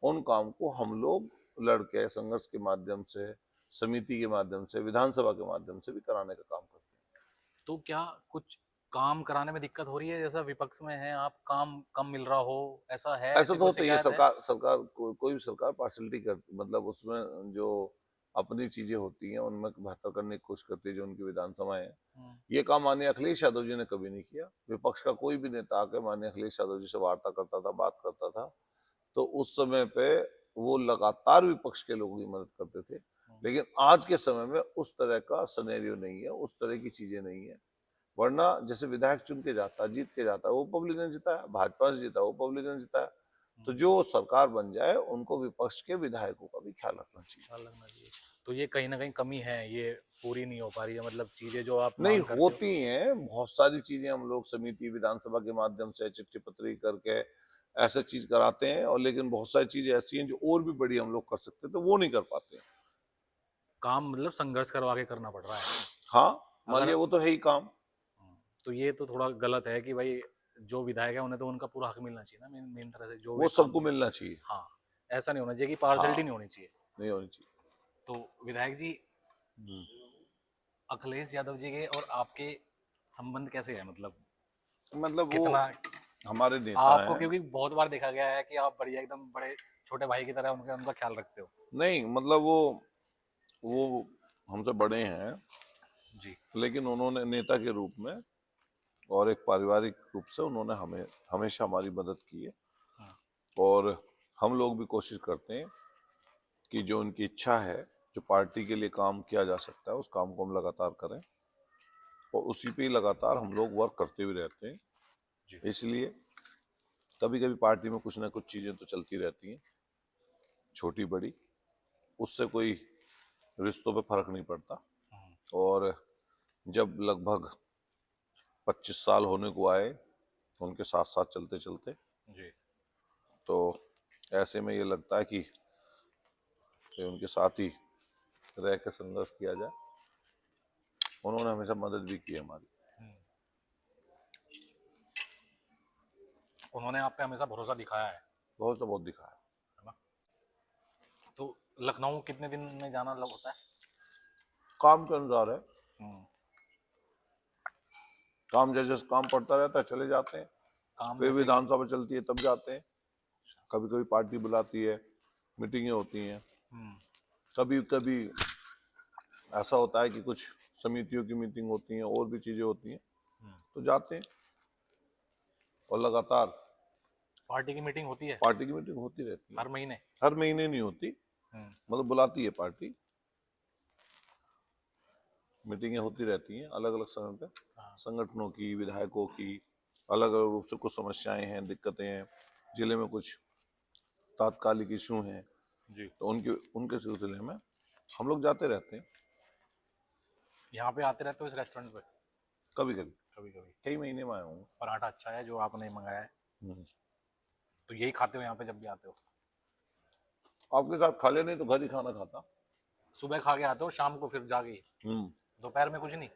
उन काम को हम लोग लड़के संघर्ष के माध्यम से, समिति के माध्यम से, विधानसभा के माध्यम से भी कराने का काम करते हैं। तो क्या कुछ काम कराने में दिक्कत हो रही है? जैसा विपक्ष में हैं आप, काम कम मिल रहा हो, ऐसा है? ऐसा ऐसी तो कोई होता ही है, शिकायत है? सरकार सरकार कोई भी सरकार पार्शलिटी कर मतलब उसमें जो अपनी चीजें होती हैं उनमें बेहतर करने की कोशिश करती है, जो उनकी विधानसभाएं हैं। हुँ, ये काम माननीय अखिलेश यादव जी ने कभी नहीं किया। विपक्ष का कोई भी नेता आके माननीय अखिलेश यादव जी से वार्ता करता था, बात करता था, तो उस समय पे वो लगातार विपक्ष के लोगों की मदद करते थे। हुँ। लेकिन आज के समय में उस तरह का सिनेरियो नहीं है, उस तरह की चीजें नहीं है। वरना जैसे विधायक चुन के जाता है, जीत के जाता है, वो पब्लिक ने जिताया, भाजपा से जीता वो पब्लिक ने जिताया। तो जो सरकार बन जाए उनको विपक्ष के विधायकों का भी ख्याल रखना चाहिए। ख्याल रखना चाहिए। तो ये कहीं न कहीं कमी है, ये पूरी नहीं हो पा रही है मतलब चीज़ें जो आप नहीं माँग करते हो। होती हैं, बहुत सारी चीजें हम लोग समिति विधानसभा के माध्यम से चिट्ठी पत्री करके ऐसे चीज कराते हैं, और लेकिन बहुत सारी चीजें ऐसी हैं जो और भी बड़ी हम लोग कर सकते हैं तो वो नहीं कर पाते हैं। काम मतलब संघर्ष करवा के करना पड़ रहा है। हाँ, मान अगर लिया वो तो है ही काम। तो ये तो थोड़ा गलत है कि भाई जो विधायक है उन्हें तो उनका पूरा हक मिलना चाहिए ना मेन मेन तरह से जो भी वो काम सबको मिलना चाहिए। हाँ, ऐसा नहीं होना चाहिए कि पार्शलिटी हाँ, नहीं होनी चाहिए। नहीं होनी चाहिए। तो विधायक जी, अखिलेश यादव जी के और आपके संबंध कैसे है मतलब मतलब वो कितना हमारे नेता आपको हैं। क्योंकि बहुत बार देखा गया है कि आप बढ़िया एकदम बड़े छोटे भाई की तरह उनका उनका ख्याल रखते हो। नहीं मतलब वो हमसे बड़े हैं, जी। लेकिन उन्होंने नेता के रूप में और एक पारिवारिक रूप से उन्होंने हमें हमेशा हमारी मदद की है। हाँ, और हम लोग भी कोशिश करते हैं कि जो उनकी इच्छा है, जो पार्टी के लिए काम किया जा सकता है, उस काम को हम लगातार करें और उसी पे ही लगातार हम लोग वर्क करते हुए रहते हैं। जी। इसलिए कभी कभी पार्टी में कुछ ना कुछ चीजें तो चलती रहती हैं, छोटी बड़ी, उससे कोई रिश्तों पे फर्क नहीं पड़ता। हम्म, और जब लगभग 25 साल होने को आए उनके साथ साथ चलते चलते, जी। तो ऐसे में ये लगता है कि उनके साथ ही रह के संघर्ष किया जाए। उन्होंने हमेशा मदद भी की है हमारी। हम्म, उन्होंने आप पे हमेशा भरोसा दिखाया है बहुत से बहुत दिखा है। ना? तो लखनऊ कितने दिन में जाना होता है? काम के अनुसार है, हम्म, काम जैसे जैसे काम पड़ता रहता है चले जाते हैं। काम फिर जैसे कि विधानसभा चलती है तब जाते हैं। कभी कभी पार्टी बुलाती है, मीटिंगें होती हैं। हम्म, कभी कभी ऐसा होता है कि कुछ समितियों की मीटिंग होती हैं और भी चीजें होती हैं, हम्म। तो जाते हैं। और लगातार पार्टी की मीटिंग होती है पार्टी की मीटिंग होती रहती है। हर महीने? हर महीने नहीं होती, हम्म, मतलब बुलाती है पार्टी, मीटिंगें होती रहती हैं अलग अलग समय पे। हाँ, संगठनों की, विधायकों की अलग अलग रूप से कुछ समस्याएं हैं, दिक्कतें हैं, जिले में कुछ तात्कालिक इशू हैं, जी। तो उनके उनके सिलसिले में हम लोग जाते रहते हैं यहाँ पे आते रहते हो इस रेस्टोरेंट पे? कभी कभी, कभी कभी। कई महीने में आया हूँ। पराठा अच्छा है जो आपने मंगाया है, हम्म। तो यही खाते हो यहाँ पे जब भी आते हो? आपके साथ खा ले, नहीं तो घर ही खाना खाता। सुबह खा के आते हो, शाम को फिर जाके हम्म। दोपहर में कुछ नहीं?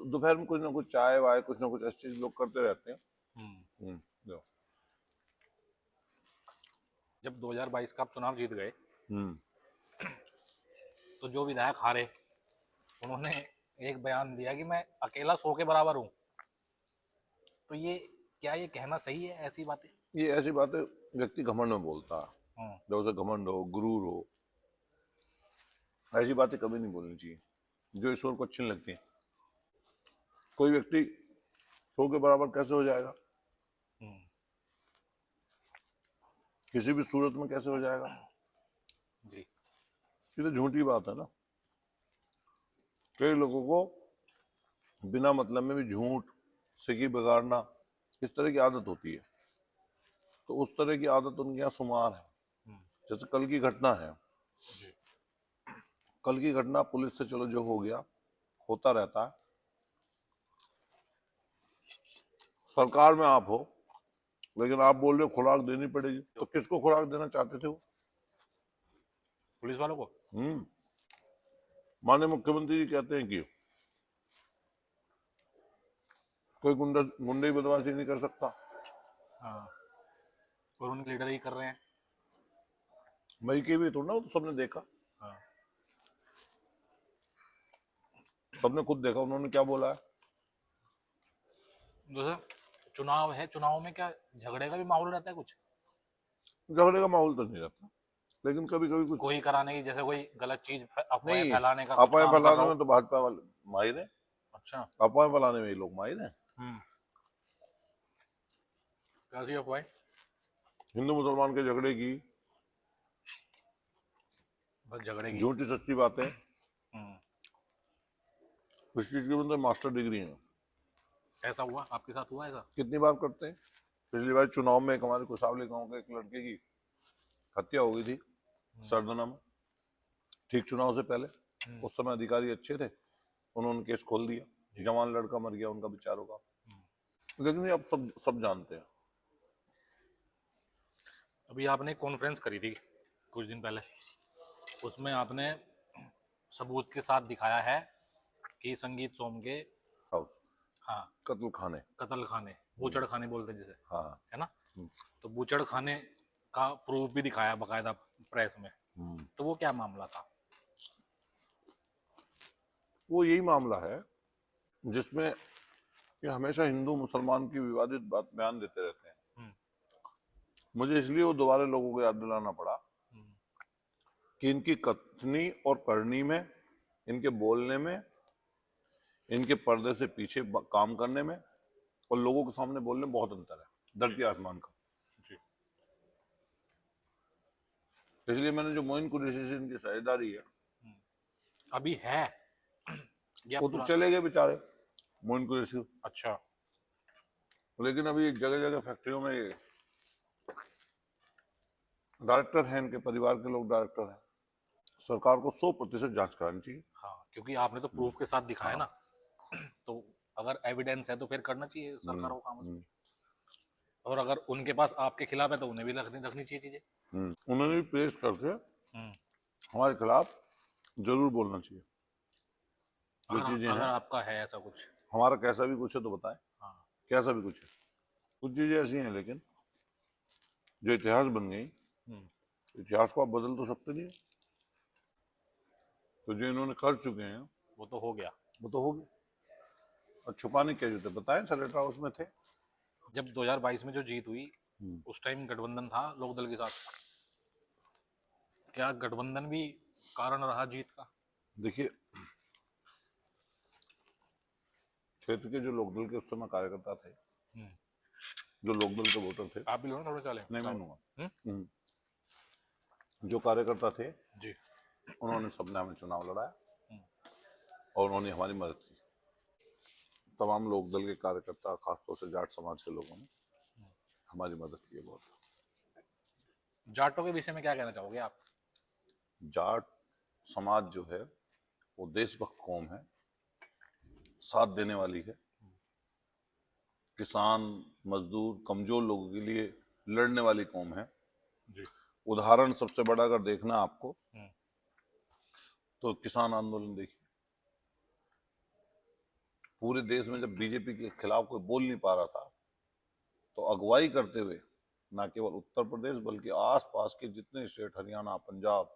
दोपहर में कुछ ना कुछ चाय वाय, कुछ ना कुछ ऐसी चीज लोग करते रहते हैं। हम्म। जो। जब 2022 का आप चुनाव जीत गए, हम्म। तो जो विधायक हारे उन्होंने एक बयान दिया कि मैं अकेला 100 के बराबर हूँ। तो ये क्या ये कहना सही है, ऐसी बातें? ये ऐसी बातें व्यक्ति घमंड में बोलता है, जब उसे घमंड हो, गुरूर हो, ऐसी बातें कभी नहीं बोलनी चाहिए जो ईश्वर को अच्छी नहीं लगती। कोई व्यक्ति 100 के बराबर कैसे हो जाएगा, किसी भी सूरत में कैसे हो जाएगा? जी। ये तो झूठी बात है ना। कई लोगों को बिना मतलब में भी झूठ, सिकी बिगाड़ना, इस तरह की आदत होती है। तो उस तरह की आदत उनके यहाँ शुमार है। जैसे कल की घटना है, कल की घटना पुलिस से चलो जो हो गया, होता रहता है। सरकार में आप हो, लेकिन आप बोल रहे हो खुराक देनी पड़ेगी, तो किसको खुराक देना चाहते थे वो? पुलिस वालों को? माननीय मुख्यमंत्री जी कहते हैं कि कोई गुंडे बदमाशी नहीं कर सकता। हाँ, और उनके लीडर ही कर रहे हैं। मई के भी तो ना, तो सबने देखा। हाँ। सबने खुद देखा, उन्होंने क्या बोला है। जैसे चुनाव है, चुनाव में क्या झगड़े का भी माहौल रहता है कुछ? झगड़े का माहौल तो नहीं रहता, लेकिन कभी कभी कुछ कोई कराने की, जैसे कोई गलत चीज अफवाहें नहीं, फैलाने का कुछ अफवाहें काम कर फैलाने रहा में हो? तो भाजपा वाले माहिर है। अच्छा। अफवाहें फैलाने में ये लोग माहिर है। कैसी अफवाहें? हिंदू मुसलमान के झगड़े की, बस झगड़े की। झूठी सच्ची बातें, इस चीज की मतलब मास्टर डिग्री है। ऐसा हुआ आपके साथ? हुआ ऐसा? कितनी बार करते हैं। पिछली बार चुनाव में एक हमारे कुसावली गांव के एक लड़के की हत्या हो गई थी सरदना में, ठीक चुनाव से पहले। उस समय अधिकारी अच्छे थे, उन्होंने केस खोल दिया, जवान लड़का मर गया उनका बेचारों का। लेकिन ये अब सब जानते हैं। अभी आपने कॉन्फ्रेंस करी थी कुछ दिन पहले, उसमें आपने सबूत के साथ दिखाया है कि संगीत सोम के हाउस, हाँ, कत्ल खाने, कत्ल खाने, बूचड़ खाने बोलते हैं जिसे, हाँ, है ना? तो बूचड़ खाने का प्रूफ भी दिखाया बकायदा प्रेस में। तो वो क्या मामला था? वो यही मामला है जिसमें ये हमेशा हिंदू मुसलमान की विवादित बात बयान देते रहते हैं। मुझे इसलिए वो दोबारा लोगों को याद दिलाना पड़ा कि इनकी कथनी और करनी में, इनके बोलने में, इनके पर्दे से पीछे काम करने में और लोगों के सामने बोलने में बहुत अंतर है, धरती आसमान का। इसलिए मैंने जो मोइन कुरैशी से इनकी साझेदारी है, अभी है वो तो चले गए बेचारे मोइन कुरैशी। अच्छा। लेकिन अभी जगह जगह फैक्ट्रियों में ये डायरेक्टर हैं, इनके परिवार के लोग डायरेक्टर हैं। सरकार को 100% जांच करानी चाहिए। हाँ, क्योंकि आपने तो प्रूफ के साथ दिखाया ना, तो अगर एविडेंस है तो फिर करना चाहिए सरकार को काम उसमें। और अगर उनके पास आपके खिलाफ है तो उन्हें भी रखनी चाहिए चीजें। उन्होंने भी प्रेस करके हमारे खिलाफ जरूर बोलना चाहिए। जो चीजें अगर हैं, आपका है ऐसा कुछ, हमारा कैसा भी कुछ है तो बताएं। हाँ, कैसा भी कुछ है, कुछ चीजें ऐसी हैं लेकिन जो इतिहास बन गई, इतिहास को आप बदल तो सकते नहीं। तो जो इन्होंने कर चुके हैं वो तो हो गया। वो तो हो गया। और छुपाने क्या जरूरत है, बताएं। सेनेटर हाउस में थे जब 2022 में जो जीत हुई, उस टाइम गठबंधन था लोकदल के साथ, क्या गठबंधन भी कारण रहा जीत का? देखिए, क्षेत्र के जो लोकदल के उस समय कार्यकर्ता थे, जो लोकदल के वोटर थे, आप भी लो ना थोड़ा, चले नहीं मैं लूंगा, जो कार्यकर्ता थे जी, उन्होंने सबने हमें चुनाव लड़ाया और उन्होंने हमारी मदद की। तमाम लोकदल के कार्यकर्ता, खासतौर से जाट समाज के लोगों ने हमारी मदद की है बहुत। जाटों के विषय में क्या कहना चाहोगे आप? जाट समाज जो है वो देशभक्त कौम है, साथ देने वाली है, किसान, मजदूर, कमजोर लोगों के लिए लड़ने वाली कौम है। जी। उदाहरण सबसे बड़ा अगर देखना आपको हम्म। तो किसान आंदोलन देखिए। पूरे देश में जब बीजेपी के खिलाफ कोई बोल नहीं पा रहा था तो अगुवाई करते हुए न केवल उत्तर प्रदेश बल्कि आसपास के जितने स्टेट, हरियाणा, पंजाब,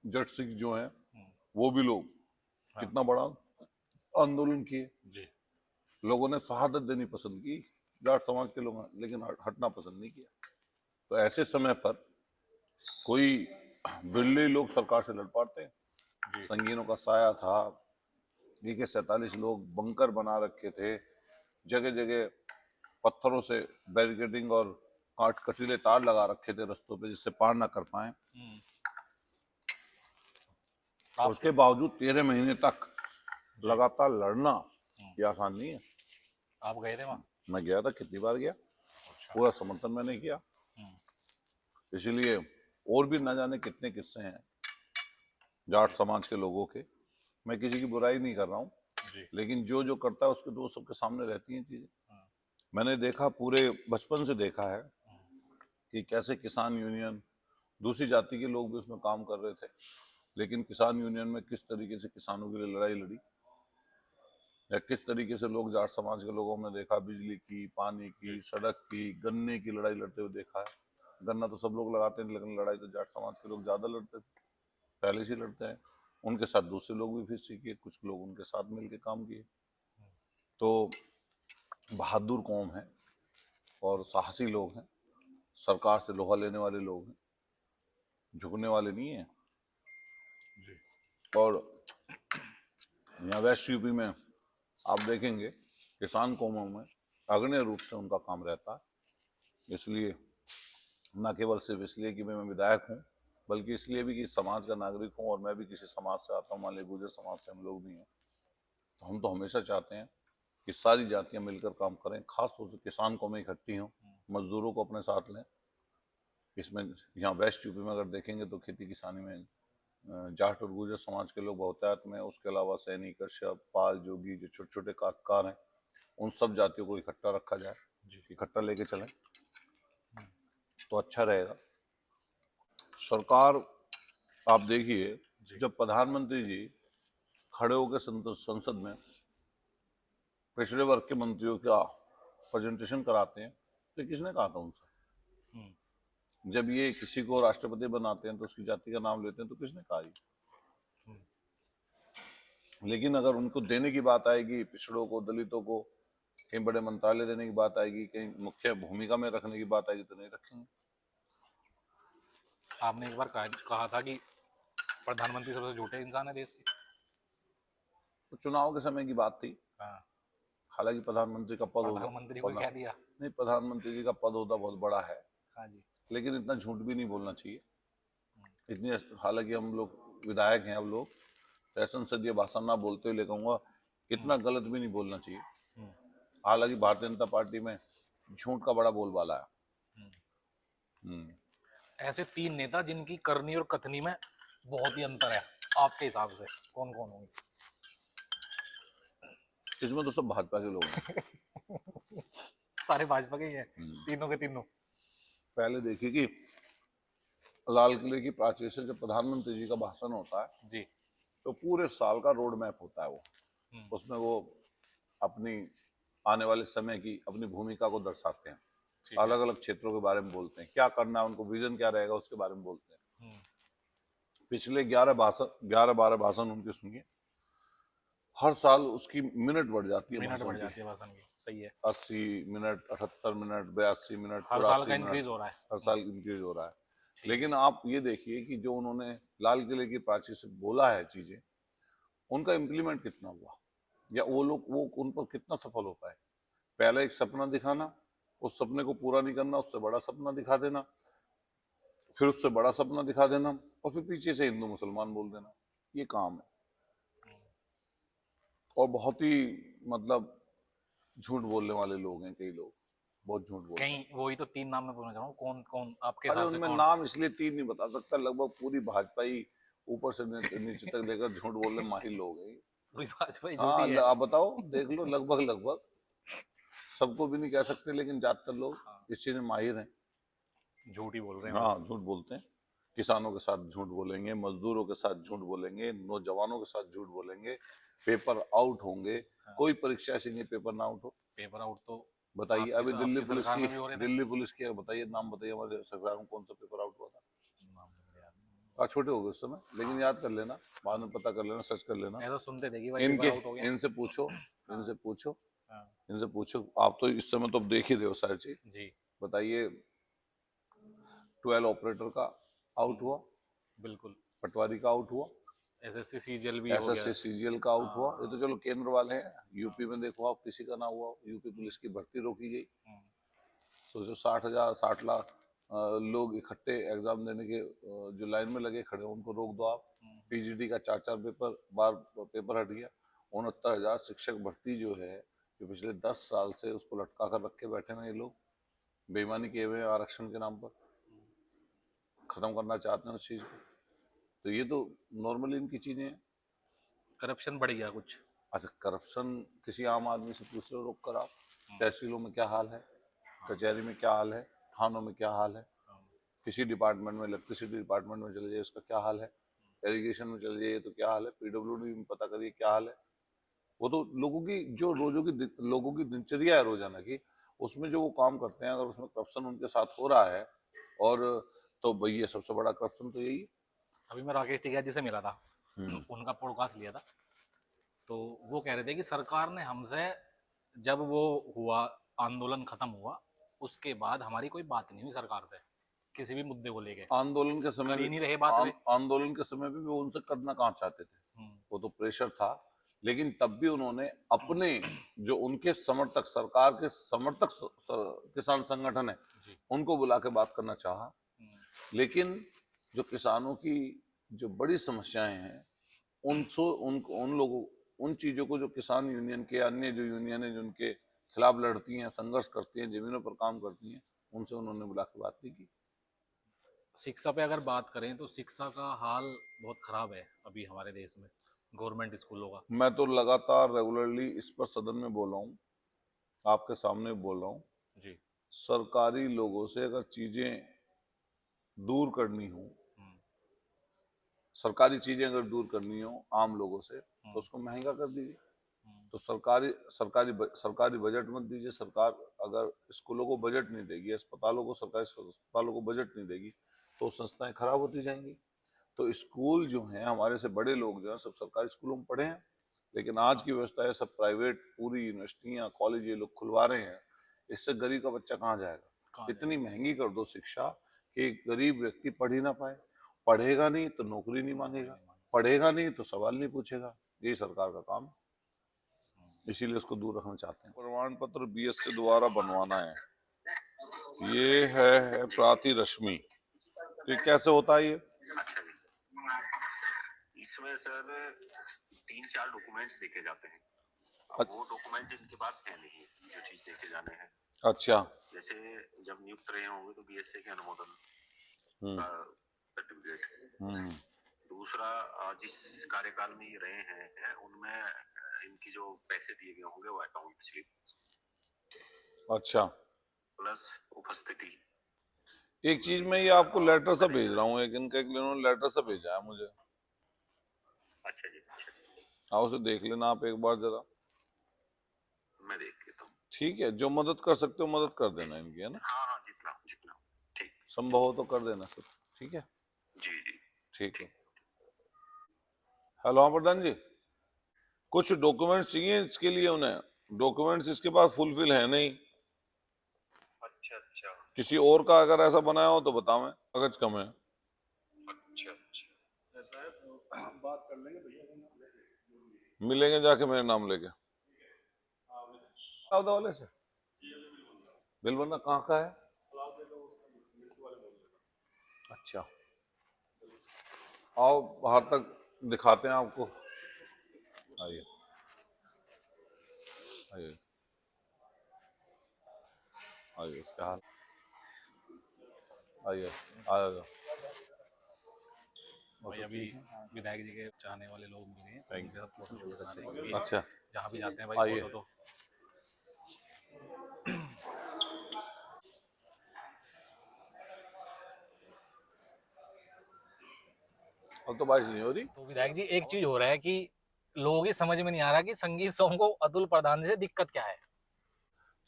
जट सिख जो हैं वो भी लोग हाँ। कितना बड़ा आंदोलन किए। जी। लोगों ने शहादत देनी पसंद की, जाट समाज के लोगों ने, लेकिन हटना पसंद नहीं किया। तो ऐसे समय पर कोई बिरले लोग सरकार से लड़ पाते हैं। संगीनों का साया था, AK-47 लोग बंकर बना रखे थे, जगह जगह पत्थरों से बैरिकेडिंग और कटीले तार लगा रखे थे रस्तों पे जिससे पार ना कर पाए। उसके बावजूद 13 महीने तक लगातार लड़ना ये आसान नहीं है। आप गए थे वहाँ? मैं गया था, कितनी बार गया। पूरा समर्थन मैंने किया। इसीलिए और भी ना जाने कितने किस्से हैं जाट समाज के लोगों के। मैं किसी की बुराई नहीं कर रहा हूँ, लेकिन जो जो करता है उसके दो सबके सामने रहती हैं चीजें। मैंने देखा, पूरे बचपन से देखा है कि कैसे किसान यूनियन, दूसरी जाति के लोग भी उसमें काम कर रहे थे, लेकिन किसान यूनियन में किस तरीके से किसानों के लिए लड़ाई लड़ी, या किस तरीके से लोग जाट समाज के लोगों में देखा बिजली की, पानी की, सड़क की, गन्ने की लड़ाई लड़ते हुए देखा है। गन्ना तो सब लोग लगाते हैं, लेकिन लड़ाई तो जाट समाज के लोग ज्यादा लड़ते थे, पहले से लड़ते हैं। उनके साथ दूसरे लोग भी फिर सीखे, कुछ लोग उनके साथ मिलकर काम किए। तो बहादुर कौम है और साहसी लोग हैं, सरकार से लोहा लेने वाले लोग हैं, झुकने वाले नहीं है। और यहाँ वेस्ट यूपी में आप देखेंगे किसान कौमों में अग्रणी रूप से उनका काम रहता है। इसलिए न केवल सिर्फ इसलिए कि मैं विधायक हूँ, बल्कि इसलिए भी कि समाज का नागरिक हूँ और मैं भी किसी समाज से आता हूँ। मान लीजिए गुर्जर समाज से हम लोग भी हैं, तो हम तो हमेशा चाहते हैं कि सारी जातियां मिलकर काम करें, खास तौर से किसान कौमें इकट्ठी हों, मजदूरों को अपने साथ लें। इसमें यहाँ वेस्ट यूपी में अगर देखेंगे तो खेती किसानी में जाट और गुर्जर समाज के लोग बहुतायत में, उसके अलावा सैनी, कश्यप, पाल, जोगी, जो छोटे छोटे काश्तकार हैं, उन सब जातियों को इकट्ठा रखा जाए, इकट्ठा लेके चलें तो अच्छा रहेगा। सरकार आप देखिए, जब प्रधानमंत्री जी खड़े होकर संसद में पिछड़े वर्ग के मंत्रियों का प्रेजेंटेशन कराते हैं तो किसने कहा था उनसे? जब ये किसी को राष्ट्रपति बनाते हैं तो उसकी जाति का नाम लेते हैं तो किसने कहा ये? लेकिन अगर उनको देने की बात आएगी, पिछड़ों को, दलितों को कहीं बड़े मंत्रालय देने की बात आएगी, कहीं मुख्य भूमिका में रखने की बात आएगी तो नहीं रखेंगे। आपने एक बार कहा था कि प्रधानमंत्री सबसे झूठे इंसान है देश के। तो चुनाव के समय की बात थी। हालांकि प्रधानमंत्री का पद होगा, प्रधानमंत्री को कह दिया नहीं, प्रधानमंत्री जी का पद होता बहुत बड़ा है। हाँ जी। लेकिन इतना झूठ भी नहीं बोलना चाहिए इतनी। हालांकि हम लोग विधायक हैं, अब लोग तो संसदीय भाषण ना बोलते हुए कहूँगा इतना गलत भी नहीं बोलना चाहिए। हालांकि भारतीय जनता पार्टी में झूठ का बड़ा बोलबाला है। ऐसे 3 नेता जिनकी करनी और कथनी में बहुत ही अंतर है, आपके हिसाब से कौन कौन होंगे? इसमें तो सब भाजपा के लोग हैं। सारे भाजपा के ही हैं, तीनों के तीनों। पहले देखिए कि लाल किले की प्राचीर से जब प्रधानमंत्री जी का भाषण होता है जी, तो पूरे साल का रोड मैप होता है वो। उसमें वो अपनी आने वाले समय की अपनी भूमिका को दर्शाते हैं, अलग अलग क्षेत्रों के बारे में बोलते हैं, क्या करना है उनको, विजन क्या रहेगा उसके बारे में बोलते हैं। पिछले 11-12 भाषण उनके सुनिए, हर साल उसकी मिनट बढ़ जाती है, भाषण की। सही है। 80 मिनट, 78 मिनट, 82 मिनट, हर साल का इंक्रीज हो रहा है। हर साल इंक्रीज हो रहा है। लेकिन आप ये देखिए कि जो उन्होंने लाल किले की प्राचीर से बोला है चीजें, उनका इम्प्लीमेंट कितना हुआ, या वो लोग वो उन पर कितना सफल हो पाए। पहले एक सपना दिखाना, उस सपने को पूरा नहीं करना, उससे बड़ा सपना दिखा देना, फिर उससे बड़ा सपना दिखा देना, और फिर पीछे से हिंदू मुसलमान बोल देना, ये काम है। और बहुत ही मतलब झूठ बोलने वाले लोग हैं कई लोग। बहुत झूठ बोलते हैं। कहीं वही तो 3 नाम मैं बोलना चाह रहा हूँ, कौन कौन आपके अरे हिसाब से उनमें कौन? नाम इसलिए 3 नहीं बता सकता, लगभग पूरी भाजपा ही ऊपर से नीचे तक लेकर झूठ बोलने माहिर लोग हैं। पूरी भाजपा हाँ, झूठी है। आप बताओ, देख लो, लगभग लगभग सबको भी नहीं कह सकते, लेकिन ज्यादातर लोग हाँ, इस चीज में माहिर हैं। झूठ ही बोल रहे हैं हाँ, बस। झूठ बोलते हैं। किसानों के साथ झूठ बोलेंगे, मजदूरों के साथ झूठ बोलेंगे, नौजवानों के साथ झूठ बोलेंगे, पेपर आउट होंगे। हाँ। कोई परीक्षा ऐसी नहीं पेपर ना आउट हो। पेपर आउट तो बताइए, अभी दिल्ली आपकी पुलिस सरकार की में भी हो रहे थे। दिल्ली पुलिस की बताइए, नाम बताइए हमारे सरकार में कौन सा पेपर आउट हुआ था। नाम नहीं याद। छोटे हो गए उस समय, लेकिन याद कर लेना, बाद में पता कर लेना, सर्च कर लेना। ऐसा सुनते थे कि भाई पेपर इनके आउट हो गया। इनसे पूछो, हाँ, इनसे पूछो, हाँ, इनसे पूछो। आप तो इस समय तो अब देख ही रहे हो सारी चीज। जी, बताइए, 12 ऑपरेटर का आउट हुआ, बिल्कुल। पटवारी का आउट हुआ, एसएससी सीजीएल भी हो गया। एसएससी सीजीएल का आउट हुआ। ये हाँ, तो चलो केंद्र वाले हैं। यूपी में देखो आप, किसी का ना हुआ हो। यूपी पुलिस की भर्ती रोकी गई। हम्म, सोचो 60 लाख लोग इकट्ठे एग्जाम देने के जो लाइन में लगे खड़े हैं, उनको रोक दो आप। पीजीडी का 4 4 पेपर हट गया। 69,000 शिक्षक भर्ती जो है, जो पिछले 10 साल से उसको लटका कर रखे बैठे हैं ये लोग, बेईमानी किए हुए हैं आरक्षण के नाम पर, खत्म करना चाहते हैं उस चीज को। तो ये तो नॉर्मली इनकी चीजें हैं। करप्शन बढ़ गया कुछ। अच्छा, करप्शन किसी आम आदमी से पूछ लो, रोक कर आप, तहसीलों में क्या हाल है, कचहरी में क्या हाल है, थानों में क्या हाल है, किसी डिपार्टमेंट में, इलेक्ट्रिसिटी डिपार्टमेंट में चले जाइए, उसका क्या हाल है, इरिगेशन में चले जाइए तो क्या हाल है, पीडब्ल्यूडी में पता करिए क्या हाल है। वो तो लोगों की जो लोगों की दिनचर्या है रोजाना की, उसमें जो वो काम करते हैं, अगर उसमें करप्शन उनके साथ हो रहा है, और तो भाई ये सबसे बड़ा करप्शन तो यही है। अभी मैं राकेश टिकैत जी से मिला था, हम्म। उनका पॉडकास्ट लिया था। तो वो कह रहे थे कि सरकार ने हमसे, जब वो हुआ आंदोलन खत्म हुआ, उसके बाद हमारी कोई बात नहीं हुई सरकार से किसी भी मुद्दे को लेके। आंदोलन के समय कर ही भी नहीं रहे बात वे। आंदोलन के समय भी वो उनसे करना कहाँ चाहते थे। हम्म, वो तो प्रेशर था, लेकिन तब भी उन्होंने अपने जो उनके समर्थक, सरकार के समर्थक किसान संगठन है, जी, उनको बुला के बात करना चाहा। हम्म, लेकिन जो किसानों की जो बड़ी समस्याएं हैं, उन लोगों, उन चीजों को जो किसान यूनियन के, अन्य जो यूनियन है जो उनके खिलाफ लड़ती हैं, संघर्ष करती हैं, जमीनों पर काम करती हैं, उनसे उन्होंने बुला के बात नहीं की। शिक्षा पे अगर बात करें तो शिक्षा का हाल बहुत खराब है अभी हमारे देश में, गवर्नमेंट स्कूलों का। मैं तो लगातार रेगुलरली इस पर सदन में बोला हूँ, आपके सामने बोल रहा हूँ। जी, सरकारी लोगों से अगर चीजें दूर करनी हो, हम्म, सरकारी चीजें अगर दूर करनी हो आम लोगों से, तो उसको महंगा कर दीजिए। तो सरकारी बजट मत दीजिए। सरकार अगर स्कूलों को बजट नहीं देगी, अस्पतालों को, सरकारी अस्पतालों को बजट नहीं देगी, तो संस्थाएं खराब होती जाएंगी। तो स्कूल जो हैं, हमारे से बड़े लोग जो हैं, सब सरकारी स्कूलों में पढ़े हैं, लेकिन आज की व्यवस्था है सब प्राइवेट, पूरी यूनिवर्सिटियां, कॉलेज ये लोग खुलवा रहे हैं। इससे गरीब का बच्चा कहाँ जाएगा? कहाँ इतनी महंगी कर दो शिक्षा कि गरीब व्यक्ति पढ़ ही ना पाए। पढ़ेगा नहीं तो नौकरी नहीं मांगेगा, पढ़ेगा नहीं तो सवाल नहीं पूछेगा। यही सरकार का काम है, इसीलिए उसको दूर रखना चाहते हैं। प्रमाण पत्र बीएस से दोबारा बनवाना है। ये है प्राति रश्मि। तो ये कैसे होता है ये? अच्छा जी, इसमें सर 3 4 डॉक्यूमेंट्स देखे जाते हैं। अब वो डॉक्यूमेंट इनके पास है नहीं जो चीज देखे जाने हैं। अच्छा। जैसे जब नियुक्त रहे होंगे तो बीएससी के अनुमोदन का सर्टिफिकेट। दूसरा, जिस कार्यकाल में ये रहे हैं उनमें इनकी जो पैसे दिए गए होंगे वो अकाउंट स्लिप। अच्छा, प्लस उपस्थिति। एक चीज मैं ये आपको लेटर से भेज रहा हूँ, एक इनका एक इन्होंने लेटर से भेजा है मुझे। अच्छा जी, अच्छा, आओ उसे देख लेना आप एक बार जरा। मैं देख लेता हूँ। ठीक है, जो मदद कर सकते हो मदद कर देना इनकी, है ना? हाँ हाँ, जितना जितना ठीक। संभव हो तो कर देना सर। ठीक है, जी जी, ठीक है। हेलो, हाँ प्रधान जी, कुछ डॉक्यूमेंट्स चाहिए इसके लिए उन्हें। डॉक्यूमेंट्स इसके पास फुलफिल है नहीं। अच्छा अच्छा किसी और का अगर ऐसा बनाया हो तो बताओ, कागज कम है। अच्छा अच्छा। ऐसा है तो बात कर लेंगे भैया का नाम लेके। मिलेंगे जाके मेरे नाम लेके वाले से। बिल बनना कहाँ का है? अच्छा, आओ बाहर तक दिखाते हैं आपको। आइए आइए। आइए, क्या हाल? आइए, आ जाओ। भाई अभी विधायक जी के चाहने वाले लोग मिले हैं, तो Thank उनके साथ फोटो शूट करा रहे हैं। अच्छा, जहाँ भी जाते हैं भाई आइए। फोटो तो अब तो बारिश नहीं हो रही। तो विधायक जी एक चीज हो रहा है कि लोगों की समझ में नहीं आ रहा कि संगीत सॉन्ग को अतुल प्रधान से दिक्कत क्या है।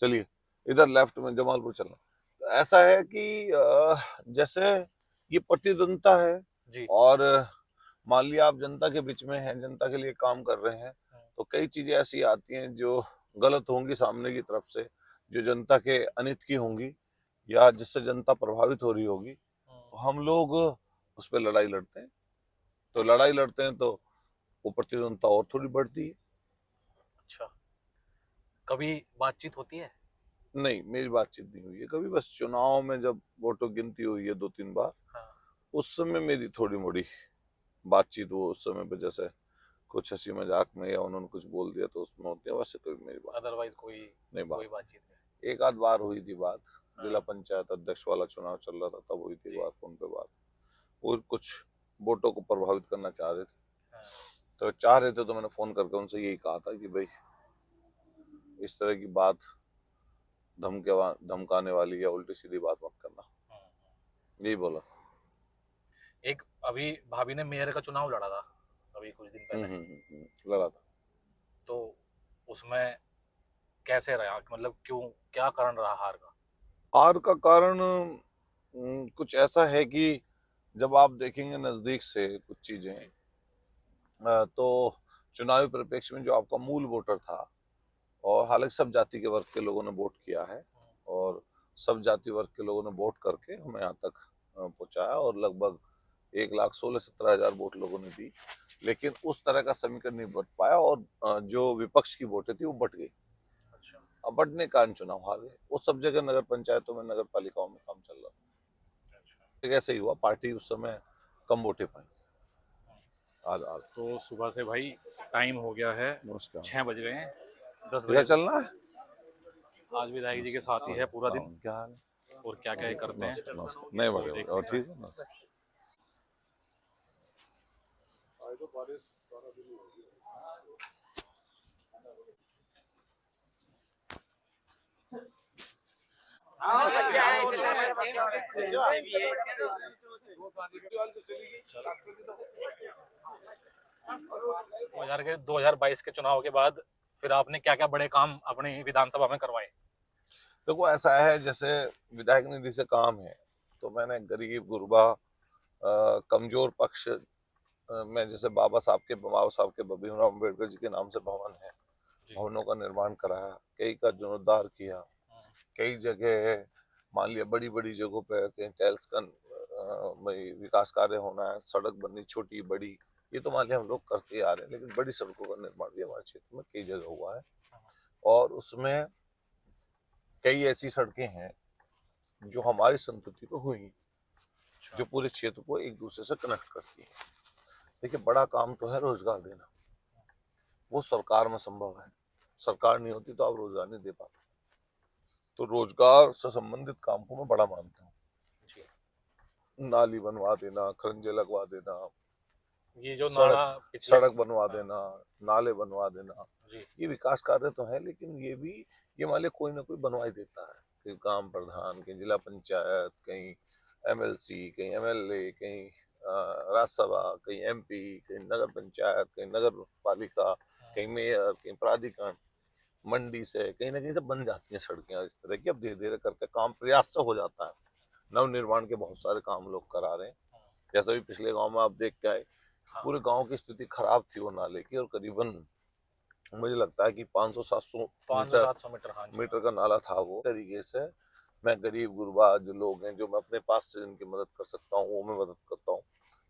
चलिए, इधर लेफ्ट में जमालपुर चलना। तो ऐसा है कि जैसे ये प्रतिद्वंदता है जी और मान लिया आप जनता के बीच में हैं, जनता के लिए काम कर रहे हैं, तो कई चीजें ऐसी आती हैं जो गलत होंगी सामने की तरफ से, जो जनता के अनित की होंगी या जिससे जनता प्रभावित हो रही होगी, तो हम लोग उस पर लड़ाई लड़ते हैं। तो लड़ाई लड़ते हैं तो वो प्रतिद्वंदता और थोड़ी बढ़ती है। अच्छा, कभी बातचीत होती है? नहीं, मेरी बातचीत नहीं हुई है कभी, बस चुनाव में जब वोटों गिनती हुई है 2-3 बार, हाँ। उस समय मेरी थोड़ी मोड़ी बातचीत हो, उस समय पे जैसे कुछ हंसी मजाक में या उन्होंने कुछ बोल दिया तो उसमें होती है, वैसे कोई मेरी बात अदरवाइज कोई नहीं। कोई बातचीत नहीं। एक आध बार हुई थी बात, हाँ। जिला पंचायत अध्यक्ष वाला चुनाव चल रहा था तब हुई थी जी। एक बार फोन पे बात। वो कुछ वोटों को प्रभावित करना चाह रहे थे, हाँ। तो चाह रहे थे तो मैंने फोन करके उनसे यही कहा था कि भाई इस तरह की बात धमकाने वाली या उल्टी सीधी बात मत करना, यही बोला था। एक अभी भाभी ने मेयर का चुनाव लड़ा था अभी कुछ दिन पहले। लड़ा था। तो उसमें कैसे रहा, मतलब क्यों, क्या कारण रहा हार का? हार का कारण कुछ ऐसा है कि जब आप देखेंगे नजदीक से कुछ चीजें, तो चुनावी परिप्रेक्ष्य में जो आपका मूल वोटर था, और हालांकि सब जाति के वर्ग के लोगों ने वोट किया है और सब जाति वर्ग के लोगों ने वोट करके हमें यहाँ तक पहुंचाया, और लगभग 1,16,17,000 वोट लोगों ने दी, लेकिन उस तरह का समीकरण नहीं बट पाया और जो विपक्ष की वोटें थी वो बट गई। अच्छा। अब बढ़ने के कारण चुनाव हार गए। वो सब जगह नगर पंचायतों में, नगर पालिकाओं में काम चल रहा था। ऐसे ही हुआ, पार्टी उस समय कम वोटें पाई। आज तो सुबह से भाई टाइम हो गया है, नमस्कार, 6 बज गए हैं, 10 क्या बजे चलना है? आज विधायक जी के साथ ही है पूरा दिन, क्या हाल है? और क्या क्या करते हैं नहीं बढ़े और ठीक है ना। आज तो बारिश सारा दिन हो गई। के 2022 के चुनाव के बाद फिर आपने क्या क्या बड़े काम अपनी विधानसभा में करवाए? देखो ऐसा है, जैसे विधायक निधि से काम है तो मैंने गरीब गुरबा कमजोर पक्ष में, जैसे बाबा साहब के भीमराव अम्बेडकर जी के नाम से भवन है, भवनों का निर्माण कराया, कई का जीर्णोद्धार किया, कई जगह मान लिया बड़ी बड़ी जगहों पे कहीं टाइल्स का विकास कार्य होना है, सड़क बननी छोटी बड़ी, ये तो मान लिया हम लोग करते आ रहे हैं, लेकिन बड़ी सड़कों का निर्माण भी हमारे क्षेत्र में कई जगह हुआ है, और उसमें कई ऐसी सड़कें हैं जो हमारी संतति को हुई, जो पूरे क्षेत्र को एक दूसरे से कनेक्ट करती है। देखिए, बड़ा काम तो है रोजगार देना, वो सरकार में संभव है, सरकार नहीं होती तो आप रोजगार नहीं दे पाते, तो रोजगार से संबंधित काम को मैं बड़ा मानता हूँ। नाली बनवा देना, खरंजे लगवा देना, ये जो सड़क बनवा देना, नाले बनवा देना, ये विकास कार्य तो है, लेकिन ये मान लिया कोई ना कोई बनवा ही देता है, कहीं ग्राम प्रधान, कहीं जिला पंचायत, कहीं MLC, कहीं MLA, कहीं राज्यसभा, कहीं MP, कहीं नगर पंचायत, कहीं नगर पालिका, कहीं मेयर, कहीं प्राधिकरण, मंडी से कहीं ना कहीं से बन जाती हैं सड़कें इस तरह की। अब धीरे धीरे करके काम प्रयास से हो जाता है, नव निर्माण के बहुत सारे काम लोग करा रहे हैं। जैसा भी पिछले गांव में आप देख के आए, पूरे गांव की स्थिति खराब थी वो नाले की, और करीबन मुझे लगता है कि 500-700 मीटर का नाला था वो। तरीके से मैं गरीब गुरबा जो लोग हैं, जो मैं अपने पास से जिनकी मदद कर सकता हूँ वो मैं मदद करता हूँ,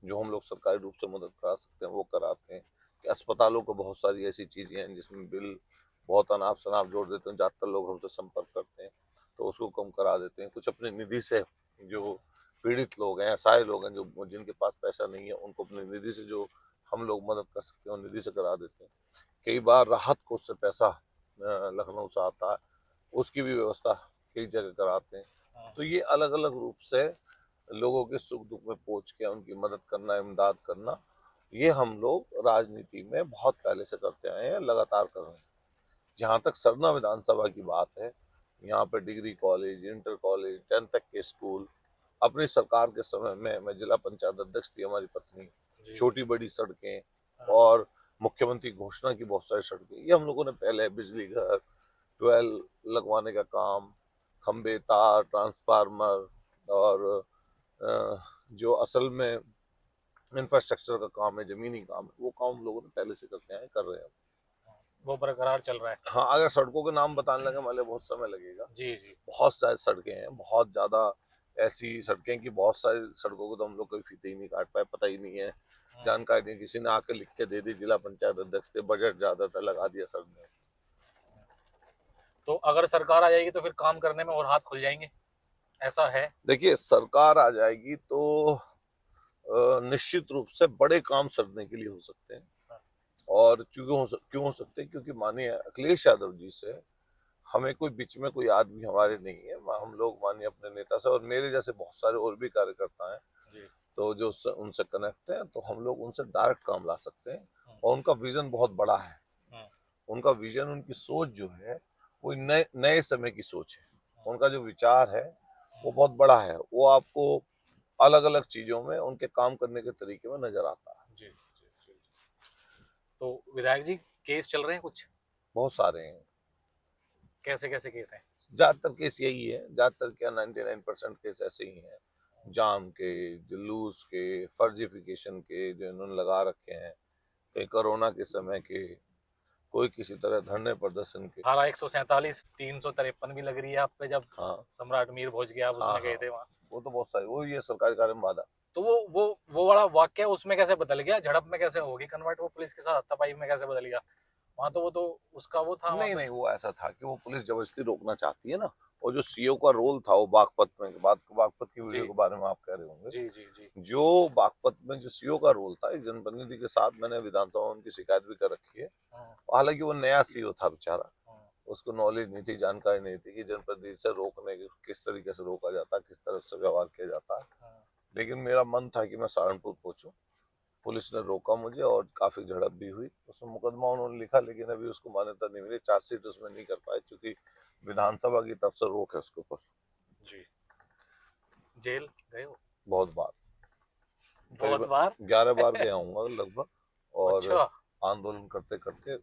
जो हम लोग सरकारी रूप से मदद करा सकते हैं वो कराते हैं। कि अस्पतालों को बहुत सारी ऐसी चीजें हैं जिसमें बिल बहुत अनाप शनाप जोड़ देते हैं, ज्यादातर लोग हमसे संपर्क करते हैं तो उसको कम करा देते हैं। कुछ अपनी निधि से, जो पीड़ित लोग हैं, असहाय लोग हैं, जो जिनके पास पैसा नहीं है, उनको अपनी निधि से जो हम लोग मदद कर सकते हैं निधि से करा देते हैं। कई बार राहत कोष से पैसा लखनऊ से आता है, उसकी भी व्यवस्था कई जगह कराते हैं। तो ये अलग अलग रूप से लोगों के सुख दुख में पहुंच के उनकी मदद करना, इमदाद करना, ये हम लोग राजनीति में बहुत पहले से करते आए हैं, लगातार कर रहे हैं। जहाँ तक सरना विधानसभा की बात है, यहाँ पे degree college, inter college, 10th तक के स्कूल, अपनी सरकार के समय में मैं जिला पंचायत अध्यक्ष थी, हमारी पत्नी, छोटी बड़ी सड़कें और मुख्यमंत्री घोषणा की बहुत सारी सड़कें, ये हम लोगों ने पहले बिजली घर, ट्वेल लगवाने का काम, खंबे, तार, ट्रांसफार्मर और जो असल में इंफ्रास्ट्रक्चर का काम है, जमीनी काम है, वो काम हम लोगों ने पहले से करते हैं, कर रहे हैं। वो बरकरार चल रहा है। हाँ, अगर सड़कों के नाम बताने लगे वाले बहुत समय लगेगा। जी जी। बहुत सारी सड़कें हैं, बहुत ज्यादा ऐसी सड़कें कि बहुत सारी सड़कों को तो हम लोग कभी फीते ही नहीं काट पाए, पता ही नहीं है, जानकारी नहीं, किसी ने आके लिख के दे दी, जिला पंचायत अध्यक्ष थे, बजट ज्यादा था, लगा दिया सड़क में। तो अगर सरकार आ जाएगी तो फिर काम करने में और हाथ खुल जाएंगे, ऐसा है? देखिए, सरकार आ जाएगी तो निश्चित रूप से बड़े काम सरने के लिए हो सकते हैं। और क्यों हो सकते हैं? क्योंकि माननीय अखिलेश यादव जी से हमें कोई बीच में कोई आदमी हमारे नहीं है, हम लोग माननीय अपने नेता से और मेरे जैसे बहुत सारे और भी कार्यकर्ता हैं जी। तो जो उनसे कनेक्ट हैं, तो हम लोग उनसे डायरेक्ट काम ला सकते हैं। और उनका विजन बहुत बड़ा है, उनका विजन, उनकी सोच जो है वो नए समय की सोच है। उनका जो विचार है वो बहुत बड़ा है, वो आपको अलग अलग चीजों में उनके काम करने के तरीके में नजर आता है। जी जी जी। तो विधायक जी, केस चल रहे हैं कुछ? बहुत सारे हैं। कैसे कैसे केस हैं? ज्यादातर केस यही है, ज्यादातर क्या 99% केस ऐसे ही हैं, जाम के, जुलूस के, फर्जिफिकेशन के जो इन्होंने लगा रखे हैं, कई कोरोना के समय के, कोई किसी तरह धरने प्रदर्शन के। धारा 147, 353 भी लग रही है आप पे, जब हाँ सम्राट मीर भोज के आप उसमें गए थे वहाँ। वो तो बहुत सारी, वो ये सरकारी कार्य में बाधा। तो वो वाला वाक्य उसमें कैसे बदल गया? झड़प में कैसे होगी कन्वर्ट? वो पुलिस के साथ हाथापाई में कैसे बदल गया? वहाँ तो वो तो उसका वो था। नहीं, वो ऐसा था कि वो पुलिस जबरदस्ती रोकना चाहती है ना, और जो सीओ का रोल था वो बागपत में, बागपत की वीडियो के बारे में आप कह रहे होंगे। जी जी जी। जो बागपत में जो सीओ का रोल था, एक जनप्रतिनिधि के साथ मैंने विधानसभा में उनकी शिकायत भी कर रखी है। हालांकि वो नया सीओ था बेचारा, उसको नॉलेज नहीं थी, जानकारी नहीं थी कि जनप्रतिनिधि से रोकने के किस तरीके से रोका जाता है, किस तरह से व्यवहार किया जाता है। लेकिन मेरा मन था कि मैं सहारनपुर पहुंचूं, पुलिस ने रोका मुझे और काफी झड़प भी हुई। उसमें मुकदमा उन्होंने लिखा, लेकिन अभी उसको मान्यता नहीं मिली, चार्जशीट उसमें नहीं कर पाए क्योंकि विधानसभा की तरफ से रोक है उसके ऊपर। जी। जेल गए हो? बहुत बार, बहुत बार 11 बार गया हूँ लगभग। और अच्छा। आंदोलन करते करते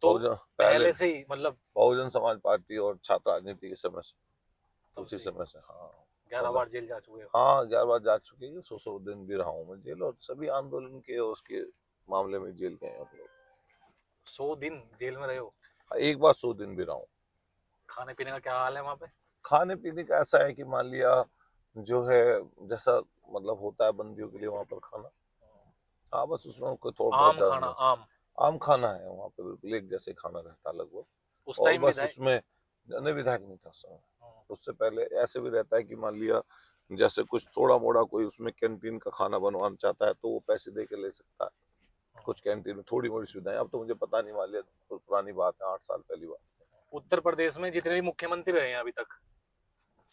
तो पहले से ही मतलब बहुजन समाज पार्टी और छात्र राजनीति के समय से, उसी समय से। हाँ, 11 बार जेल जा चुके हो? हाँ, 11 बार जा चुके हैं, 100 दिन भी रहा हूँ मैं जेल, और सभी आंदोलन के और उसके मामले में जेल गए हम लोग। 100 दिन जेल में रहे हो? एक बार 100 दिन भी रहा हूँ। खाने पीने का क्या हाल है वहाँ पे? खाने पीने का ऐसा है कि मान लिया जो है जैसा मतलब होता है बंदियों के लिए वहाँ पर खाना, हाँ बस उसमें कोई थोड़ा आम खाना? आम खाना है वहाँ पे, बिल्कुल एक जैसे खाना रहता है लगभग। उस और टाइम बस उसमें नहीं, विधायक नहीं था उस समय। उससे पहले ऐसे भी रहता है कि मान लिया जैसे कुछ थोड़ा मोड़ा कोई उसमें कैंटीन का खाना बनवाना चाहता है तो वो पैसे दे के ले सकता है, कुछ कैंटीन में थोड़ी मोड़ी सुविधाएं। अब तो मुझे पता नहीं, मान लिया तो पुरानी बात है, 8 साल पहली बात। उत्तर प्रदेश में जितने भी मुख्यमंत्री रहे हैं अभी तक,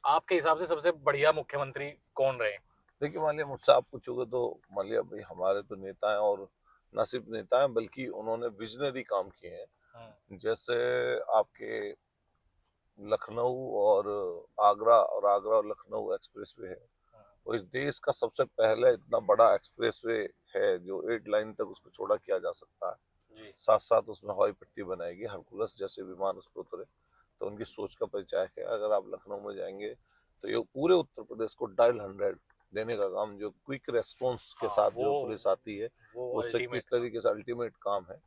आपके हिसाब से सबसे बढ़िया मुख्यमंत्री कौन रहे? देखिए, मान लिया मुझसे आप पूछोगे तो मान लिया भाई हमारे तो नेता हैं, और न सिर्फ नेता हैं बल्कि उन्होंने विजनरी काम किए हैं। जैसे आपके लखनऊ और आगरा और लखनऊ एक्सप्रेस वे है, वो इस देश का सबसे पहले इतना बड़ा एक्सप्रेस वे है जो 8 लाइन तक उसको चौड़ा किया जा सकता है। साथ साथ उसमें हवाई पट्टी बनाएगी, हरकुलस जैसे विमान उस पर उतरे, तो उनकी सोच का परिचय है। अगर आप लखनऊ में जाएंगे तो ये पूरे उत्तर प्रदेश को डायल 100 देने का काम, जो क्विक रेस्पॉन्स के साथ जो पुलिस आती है, उससे किस तरीके से अल्टीमेट काम है।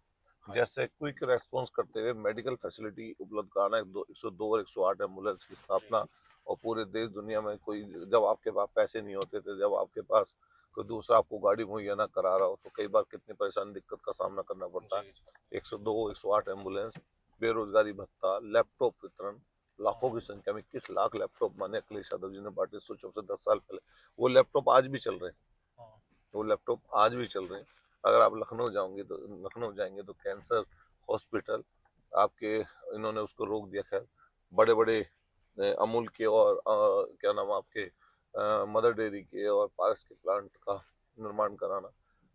जैसे क्विक रेस्पॉन्स करते हुए मेडिकल फैसिलिटी उपलब्ध कराना, 102 और 108 एम्बुलेंस की स्थापना, और पूरे देश दुनिया में कोई, जब आपके पास पैसे नहीं होते थे, जब आपके पास कोई दूसरा आपको गाड़ी मुहैया ना करा रहा हो, तो कई बार कितनी परेशानी दिक्कत का सामना करना पड़ता है। 102 108 एम्बुलेंस, बेरोजगारी भत्ता, लैपटॉप वितरण, लाखों की संख्या में 21 लाख लैपटॉप माने अखिलेश यादव जी ने बांटे स्विच ऑफ से 10 साल पहले। वो लैपटॉप आज भी चल रहे हैं, वो लैपटॉप आज भी चल रहे हैं। अगर आप लखनऊ जाएंगे तो कैंसर हॉस्पिटल आपके, इन्होंने उसको रोक दिया, खैर बड़े बड़े अमूल के और क्या नाम आपके मदर डेयरी के और पारस के प्लांट का निर्माण कराना।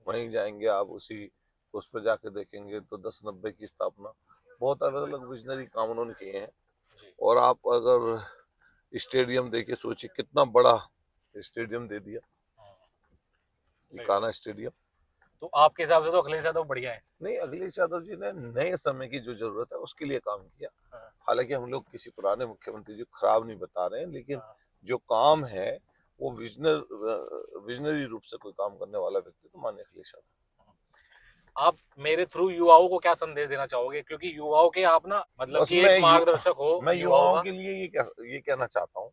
वहीं जाएंगे आप उस पर जाके देखेंगे तो 1090 की स्थापना, बहुत अलग अलग विजनरी काम उन्होंने किए हैं। और आप अगर स्टेडियम देखिए, सोचिए कितना बड़ा स्टेडियम दे दिया, कान्हा स्टेडियम। तो आपके हिसाब से तो अखिलेश यादव बढ़िया है। नहीं, अखिलेश यादव जी ने नए समय की जो जरूरत है उसके लिए काम किया। हालांकि हम लोग किसी पुराने मुख्यमंत्री जी खराब नहीं बता रहे हैं, लेकिन जो काम है वो विजनरी रूप से कोई काम करने वाला व्यक्ति तो माननीय अखिलेश यादव। आप मेरे थ्रू युवाओं को क्या संदेश देना चाहोगे, क्योंकि युवाओं के आप ना मतलब कि एक मार्गदर्शक हो। मैं युवाओं के लिए ये कहना चाहता हूँ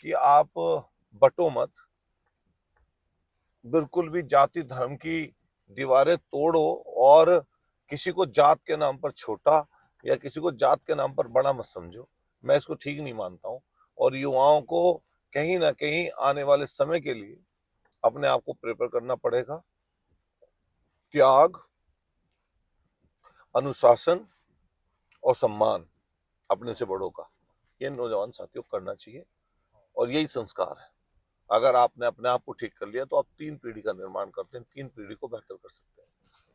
कि आप बटो मत, बिल्कुल भी जाति धर्म की दीवारें तोड़ो और किसी को जात के नाम पर छोटा या किसी को जात के नाम पर बड़ा मत समझो। मैं इसको ठीक नहीं मानता हूँ। और युवाओं को कहीं ना कहीं आने वाले समय के लिए अपने आप को प्रिपेयर करना पड़ेगा। त्याग, अनुशासन और सम्मान अपने से बड़ों का, ये नौजवान साथियों को करना चाहिए और यही संस्कार है। अगर आपने अपने आप को ठीक कर लिया तो आप 3 पीढ़ी का निर्माण करते हैं, 3 पीढ़ी को बेहतर कर सकते हैं।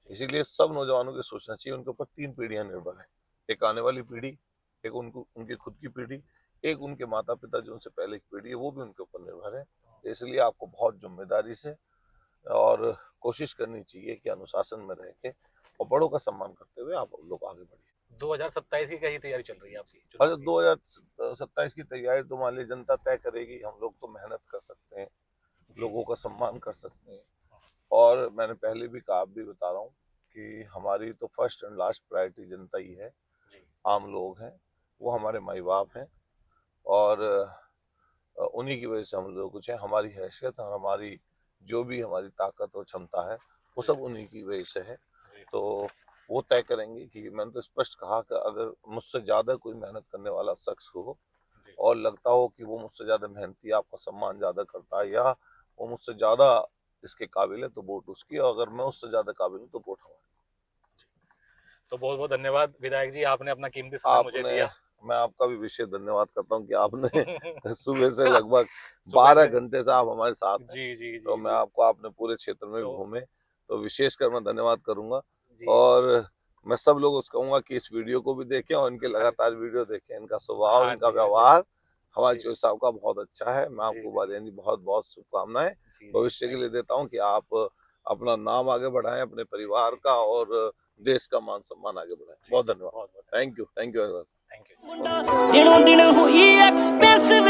इसीलिए सब नौजवानों को सोचना चाहिए, उनके ऊपर 3 पीढ़ियां निर्भर है। एक आने वाली पीढ़ी, एक उनकी खुद की पीढ़ी, एक उनके माता पिता जो उनसे पहले की पीढ़ी है वो भी उनके ऊपर निर्भर है। इसलिए आपको बहुत जिम्मेदारी से और कोशिश करनी चाहिए कि अनुशासन में रह के और बड़ों का सम्मान करते हुए आप लोग आगे बढ़िए। 2027 की कैसी तैयारी चल रही है आपकी? अच्छा, 2027 की तैयारी तो मान लीजिए जनता तय करेगी। हम लोग तो मेहनत कर सकते हैं, लोगों का सम्मान कर सकते हैं। और मैंने पहले भी कहा, आप भी बता रहा हूँ कि हमारी तो फर्स्ट एंड लास्ट प्रायोरिटी जनता ही है, आम लोग हैं, वो हमारे माई बाप हैं और उन्हीं की वजह से हम लोग कुछ है। हमारी हैसियत और हमारी जो भी हमारी ताकत और क्षमता है वो सब उन्हीं की वजह से है। तो वो तय करेंगे कि मैंने तो स्पष्ट कहा कि अगर मुझसे ज्यादा कोई मेहनत करने वाला शख्स हो और लगता हो कि वो मुझसे ज्यादा मेहनती, आपका सम्मान ज्यादा करता है या वो मुझसे ज्यादा इसके काबिल है तो वोट उसकी, और अगर मैं उससे ज्यादा काबिल हूँ तो वोट हमारी। तो बहुत बहुत धन्यवाद विधायक जी, आपने अपना कीमती समय मुझे दिया। मैं आपका भी विशेष धन्यवाद करता हूँ कि आपने सुबह से लगभग 12 घंटे से आप हमारे साथ हैं। जी, तो मैं आपको आपने पूरे क्षेत्र में घूमे तो विशेषकर मैं धन्यवाद करूंगा। और मैं सब लोगों से कहूंगा कि इस वीडियो को भी देखें और इनके लगातार वीडियो देखें। इनका स्वभाव, इनका व्यवहार हमारे चौधरी साहब का बहुत अच्छा है। मैं आपको बहुत बहुत शुभकामनाएं भविष्य के लिए देता हूं कि आप अपना नाम आगे बढ़ाएं, अपने परिवार का और देश का मान सम्मान आगे बढ़ाएं। बहुत धन्यवाद। Thank you. Thank you. दिनों दिन हुई एक्सपेंसिव